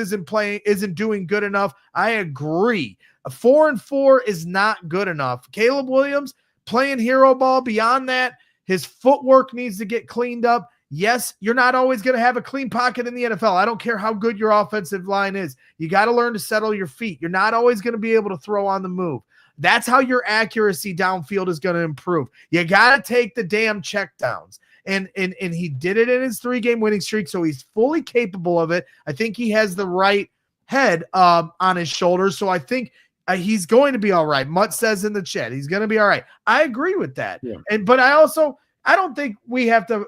isn't doing good enough. I agree. 4-4 is not good enough. Caleb Williams playing hero ball. Beyond that, his footwork needs to get cleaned up. Yes, you're not always going to have a clean pocket in the NFL. I don't care how good your offensive line is. You got to learn to settle your feet. You're not always going to be able to throw on the move. That's how your accuracy downfield is going to improve. You got to take the damn checkdowns. And he did it in his 3-game winning streak, so he's fully capable of it. I think he has the right head on his shoulders, so I think he's going to be all right. Mutt says in the chat he's going to be all right. I agree with that. Yeah. But I I don't think we have to,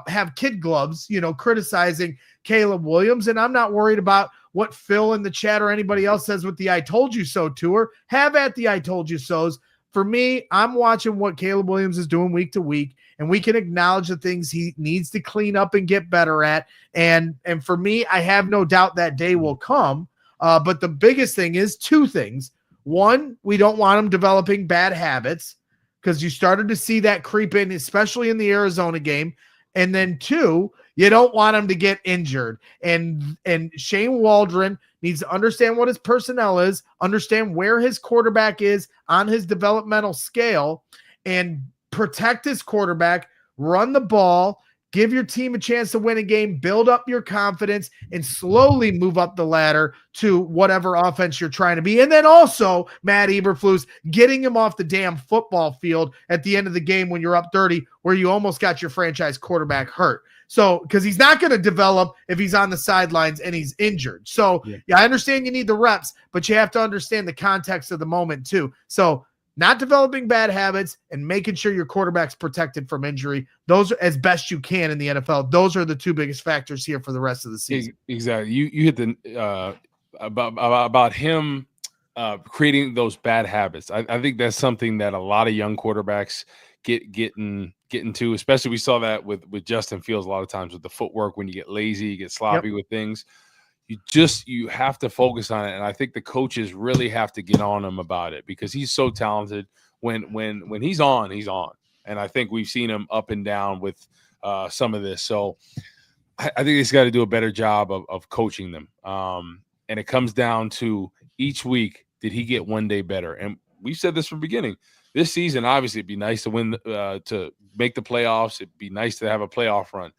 have kid gloves, criticizing Caleb Williams. And I'm not worried about what Phil in the chat or anybody else says with the I told you so tour. Have at the I told you so's. For me, I'm watching what Caleb Williams is doing week to week, and we can acknowledge the things he needs to clean up and get better at. And for me, I have no doubt that day will come. But the biggest thing is two things. One, we don't want him developing bad habits, because you started to see that creep in, especially in the Arizona game. And then two, you don't want him to get injured. And Shane Waldron needs to understand what his personnel is, understand where his quarterback is on his developmental scale, and protect his quarterback, run the ball, give your team a chance to win a game, build up your confidence, and slowly move up the ladder to whatever offense you're trying to be. And then also, Matt Eberflus, getting him off the damn football field at the end of the game when you're up 30, where you almost got your franchise quarterback hurt. So, because he's not going to develop if he's on the sidelines and he's injured. So, yeah, I understand you need the reps, but you have to understand the context of the moment too. So, not developing bad habits and making sure your quarterback's protected from injury. Those are as best you can in the NFL. Those are the two biggest factors here for the rest of the season. Exactly. You hit the about him creating those bad habits. I think that's something that a lot of young quarterbacks get into, especially we saw that with Justin Fields a lot of times with the footwork. When you get lazy, you get sloppy with things. You have to focus on it, and I think the coaches really have to get on him about it, because he's so talented. When he's on, and I think we've seen him up and down with some of this. So I think he's got to do a better job of coaching them. And it comes down to each week, did he get one day better? And we said this from the beginning. This season, obviously, it'd be nice to win, to make the playoffs. It'd be nice to have a playoff run.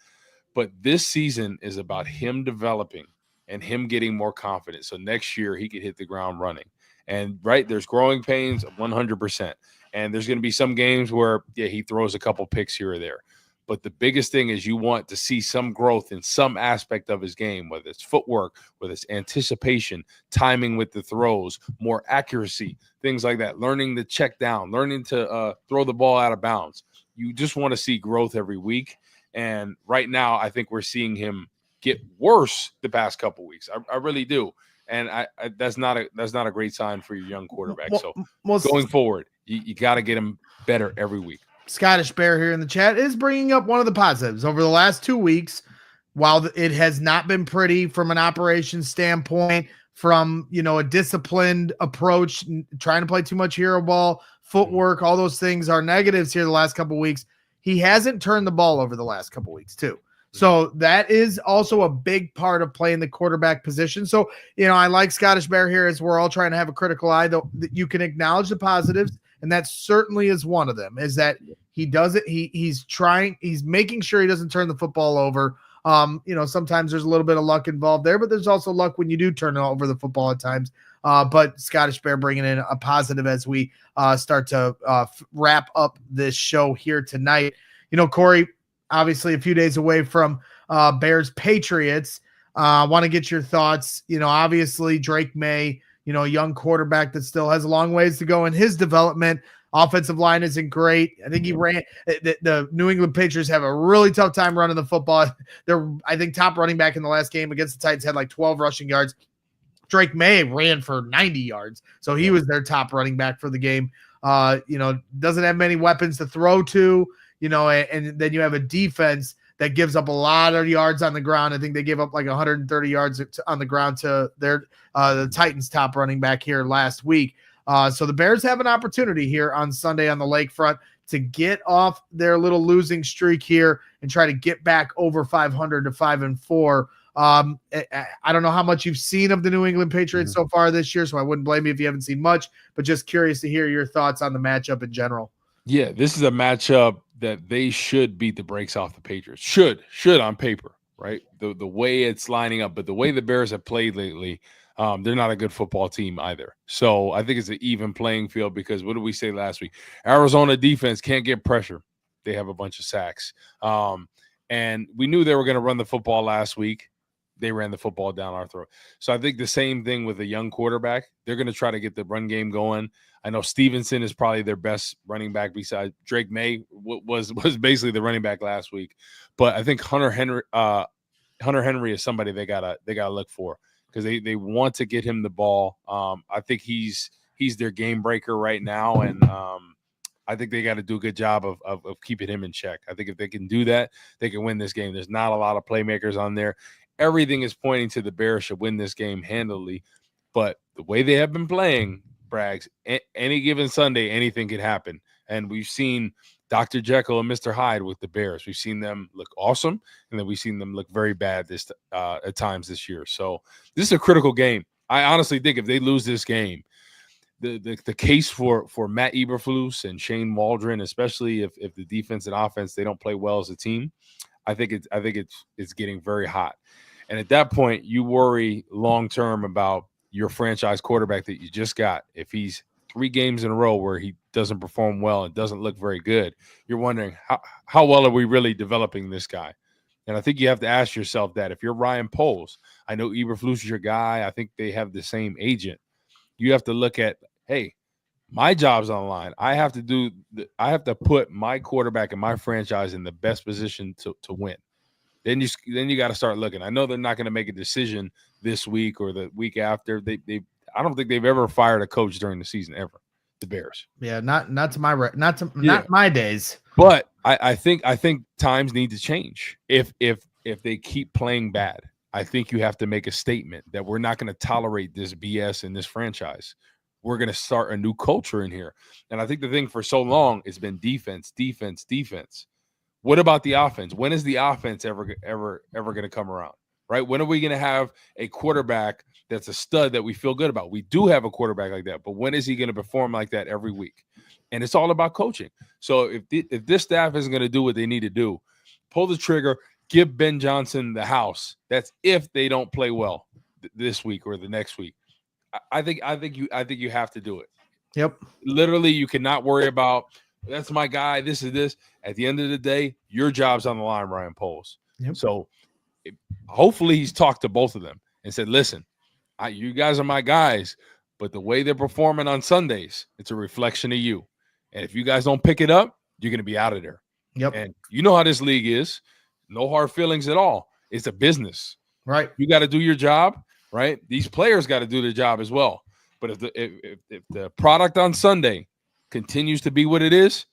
But this season is about him developing and him getting more confident. So next year he could hit the ground running. And there's growing pains 100%. And there's going to be some games where, he throws a couple picks here or there. But the biggest thing is you want to see some growth in some aspect of his game, whether it's footwork, whether it's anticipation, timing with the throws, more accuracy, things like that, learning to check down, learning to throw the ball out of bounds. You just want to see growth every week. And right now, I think we're seeing him get worse the past couple weeks. I really do. And that's not a great sign for your young quarterback. So going forward, you got to get him better every week. Scottish Bear here in the chat is bringing up one of the positives over the last 2 weeks. While it has not been pretty from an operations standpoint, from, a disciplined approach, trying to play too much hero ball, footwork, all those things are negatives here the last couple of weeks. He hasn't turned the ball over the last couple of weeks too. So that is also a big part of playing the quarterback position. So, I like Scottish Bear here, as we're all trying to have a critical eye, though, that you can acknowledge the positives. And that certainly is one of them, is that he does it. He's making sure he doesn't turn the football over. Sometimes there's a little bit of luck involved there, but there's also luck when you do turn over the football at times. But Scottish Bear bringing in a positive as we start to wrap up this show here tonight. Corey, obviously a few days away from Bears Patriots. I want to get your thoughts. Obviously Drake May, a young quarterback that still has a long ways to go in his development. Offensive line isn't great. I think the New England Patriots have a really tough time running the football. They're, I think, top running back in the last game against the Titans had like 12 rushing yards. Drake May ran for 90 yards. So he was their top running back for the game. Doesn't have many weapons to throw to, and then you have a defense that gives up a lot of yards on the ground. I think they gave up like 130 yards on the ground to their the Titans' top running back here last week. So the Bears have an opportunity here on Sunday on the lakefront to get off their little losing streak here and try to get back over 500 to 5-4. I don't know how much you've seen of the New England Patriots so far this year, so I wouldn't blame you if you haven't seen much, but just curious to hear your thoughts on the matchup in general. Yeah, this is a matchup that they should beat the brakes off the Patriots. Should on paper, right? The way it's lining up, but the way the Bears have played lately, they're not a good football team either. So I think it's an even playing field, because what did we say last week? Arizona defense can't get pressure. They have a bunch of sacks. And we knew they were going to run the football last week. they ran the football down our throat. So I think the same thing with a young quarterback. They're going to try to get the run game going. I know Stevenson is probably their best running back besides Drake May was basically the running back last week. But I think Hunter Henry is somebody they gotta look for because they want to get him the ball. I think he's their game breaker right now, and I think they got to do a good job of keeping him in check. I think if they can do that, they can win this game. There's not a lot of playmakers on there. Everything is pointing to the Bears should win this game handily, but the way they have been playing, Braggs, any given Sunday, anything could happen. And we've seen Dr. Jekyll and Mr. Hyde with the Bears. We've seen them look awesome, and then we've seen them look very bad at times this year. So this is a critical game. I honestly think if they lose this game, the case for Matt Eberflus and Shane Waldron, especially if the defense and offense they don't play well as a team, I think it's getting very hot. And at that point, you worry long term about your franchise quarterback that you just got. If he's 3 games in a row where he doesn't perform well and doesn't look very good, you're wondering how well are we really developing this guy? And I think you have to ask yourself that. If you're Ryan Poles, I know Eberflus is your guy. I think they have the same agent. You have to look at, hey, my job's on the line. I have to put my quarterback and my franchise in the best position to win. Then you got to start looking. I know they're not going to make a decision this week or the week after. I don't think they've ever fired a coach during the season ever. The Bears. Yeah, not my days. But I think times need to change. If they keep playing bad, I think you have to make a statement that we're not going to tolerate this BS in this franchise. We're going to start a new culture in here. And I think the thing for so long has been defense. What about the offense? When is the offense ever going to come around? Right? When are we going to have a quarterback that's a stud that we feel good about? We do have a quarterback like that, but when is he going to perform like that every week? And it's all about coaching. So if this staff isn't going to do what they need to do, pull the trigger, give Ben Johnson the house. That's if they don't play well this week or the next week. I think you have to do it. Yep. Literally, you cannot worry about that's my guy. This is this. At the end of the day, your job's on the line, Ryan Poles. Yep. So hopefully he's talked to both of them and said, listen, you guys are my guys, but the way they're performing on Sundays, it's a reflection of you. And if you guys don't pick it up, you're going to be out of there. Yep. And you know how this league is. No hard feelings at all. It's a business. Right. You got to do your job, right? These players got to do their job as well. But if the product on Sunday continues to be what it is,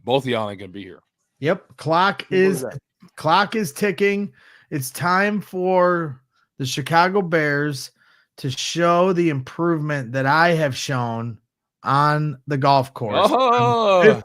both of y'all ain't going to be here. Yep. Clock is ticking. It's time for the Chicago Bears to show the improvement that I have shown on the golf course. Oh.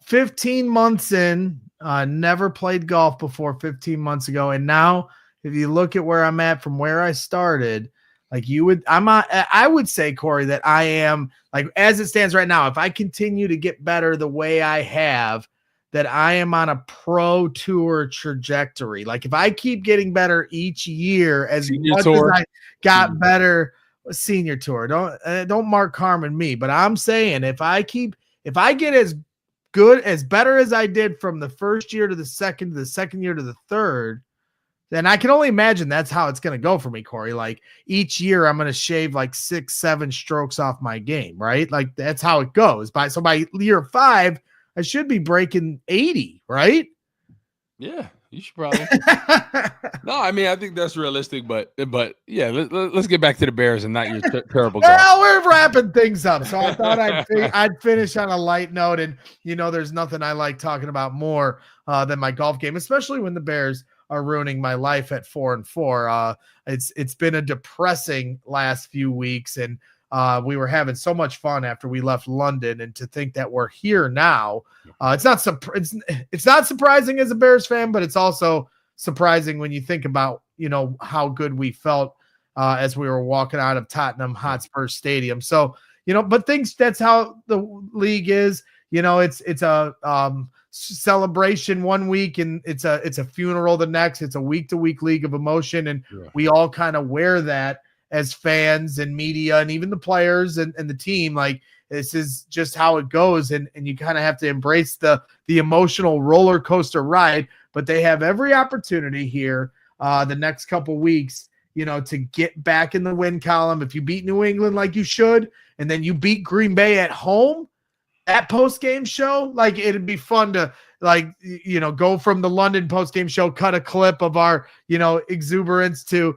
15 months in, never played golf before 15 months ago. And now if you look at where I'm at from where I started, like I would say, Corey, that I am like, as it stands right now, if I continue to get better the way I have, that I am on a pro tour trajectory. Like if I keep getting better each year, as much as I got better, senior tour, don't Mark Carmen me, but I'm saying if I get as good, as better as I did from the first year to the second year to the third, then I can only imagine that's how it's going to go for me, Corey. Like each year I'm going to shave like 6-7 strokes off my game, right? Like that's how it goes. By year 5, I should be breaking 80, right? Yeah, you should probably. No, I mean, I think that's realistic, but yeah, let's get back to the Bears and not your terrible golf. Well, we're wrapping things up, so I thought I'd finish on a light note. And there's nothing I like talking about more than my golf game, especially when the Bears are ruining my life at 4-4. It's been a depressing last few weeks, and we were having so much fun after we left London, and to think that we're here now, it's not surprising as a Bears fan, but it's also surprising when you think about how good we felt as we were walking out of Tottenham Hotspur Stadium. So but that's how the league is. It's a celebration one week and it's a funeral the next. It's a week-to-week league of emotion, and we all kind of wear that as fans and media and even the players and the team. Like this is just how it goes, and you kind of have to embrace the emotional roller coaster ride. But they have every opportunity here the next couple weeks to get back in the win column. If you beat New England like you should, and then you beat Green Bay at home, that post-game show, like it'd be fun to go from the London post-game show, cut a clip of our, exuberance to,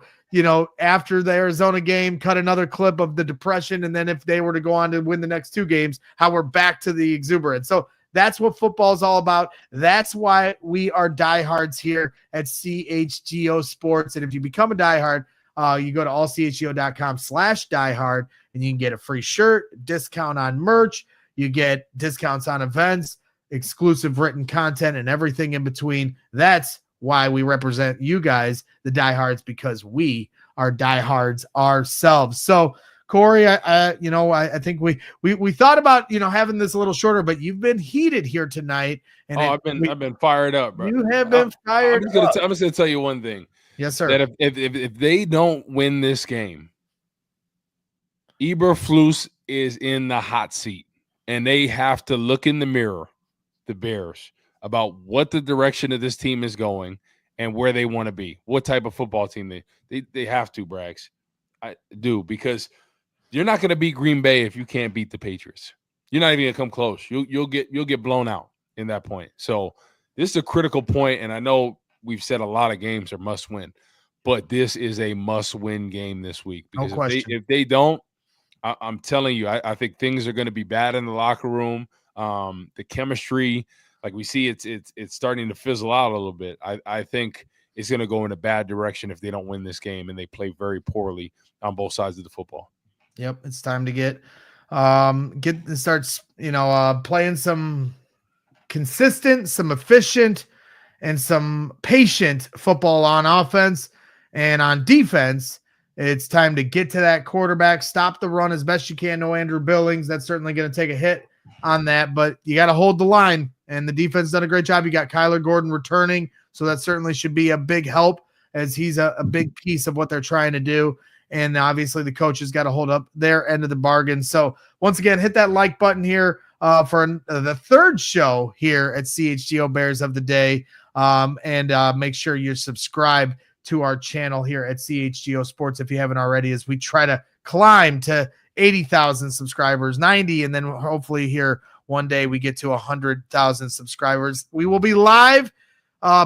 after the Arizona game, cut another clip of the depression. And then if they were to go on to win the next 2 games, how we're back to the exuberance. So that's what football is all about. That's why we are diehards here at CHGO Sports. And if you become a diehard, you go to allchgo.com/diehard and you can get a free shirt, discount on merch. You get discounts on events, exclusive written content, and everything in between. That's why we represent you guys, the diehards, because we are diehards ourselves. So, Corey, I think we thought about having this a little shorter, but you've been heated here tonight. And I've been fired up, bro. You have been fired up. I'm just gonna tell you one thing. Yes, sir. That if they don't win this game, Eberflus is in the hot seat. And they have to look in the mirror, the Bears, about what the direction of this team is going and where they want to be, what type of football team they have to, Braggs. I do, because you're not going to beat Green Bay if you can't beat the Patriots. You're not even going to come close. You'll get blown out in that point. So this is a critical point, and I know we've said a lot of games are must win, but this is a must win game this week, because if they don't, I'm telling you, I think things are going to be bad in the locker room. The chemistry, like we see, it's starting to fizzle out a little bit. I think it's going to go in a bad direction if they don't win this game and they play very poorly on both sides of the football. Yep, it's time to start playing some consistent, some efficient, and some patient football on offense. And on defense, it's time to get to that quarterback, stop the run as best you can. No Andrew Billings. That's certainly going to take a hit on that, but you got to hold the line, and the defense done a great job. You got Kyler Gordon returning, so that certainly should be a big help, as he's a big piece of what they're trying to do. And obviously the coaches got to hold up their end of the bargain. So once again, hit that like button here for the third show here at CHGO Bears of the Day. And make sure you're subscribed to our channel here at CHGO Sports if you haven't already, as we try to climb to 80,000 subscribers, 90, and then hopefully here one day we get to 100,000 subscribers. We will be live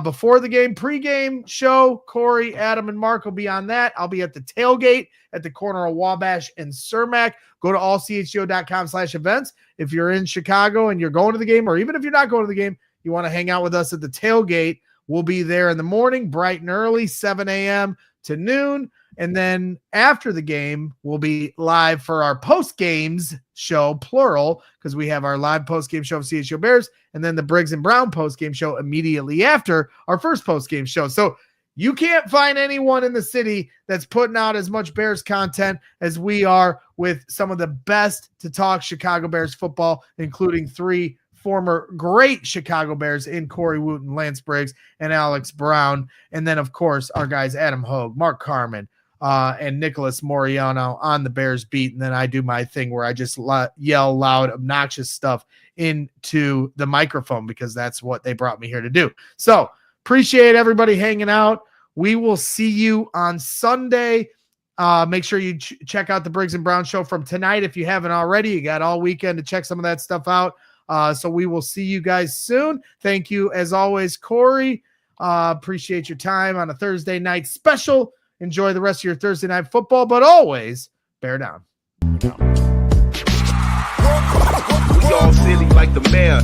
before the game, pregame show. Corey, Adam, and Mark will be on that. I'll be at the tailgate at the corner of Wabash and Cermak. Go to allchgo.com/events. If you're in Chicago and you're going to the game, or even if you're not going to the game, you want to hang out with us at the tailgate, we'll be there in the morning, bright and early, 7 a.m. to noon. And then after the game, we'll be live for our post-games show, plural, because we have our live post-game show of CHGO Bears, and then the Briggs and Brown post-game show immediately after our first post-game show. So you can't find anyone in the city that's putting out as much Bears content as we are, with some of the best to talk Chicago Bears football, including 3 former great Chicago Bears in Corey Wootton, Lance Briggs, and Alex Brown. And then, of course, our guys Adam Hogue, Mark Carman, and Nicholas Moriano on the Bears beat. And then I do my thing where I just yell loud, obnoxious stuff into the microphone, because that's what they brought me here to do. So appreciate everybody hanging out. We will see you on Sunday. Make sure you check out the Briggs and Brown show from tonight. If you haven't already, you got all weekend to check some of that stuff out. So we will see you guys soon. Thank you, as always, Corey. Appreciate your time on a Thursday night special. Enjoy the rest of your Thursday night football, but always bear down. We all silly like the mayor.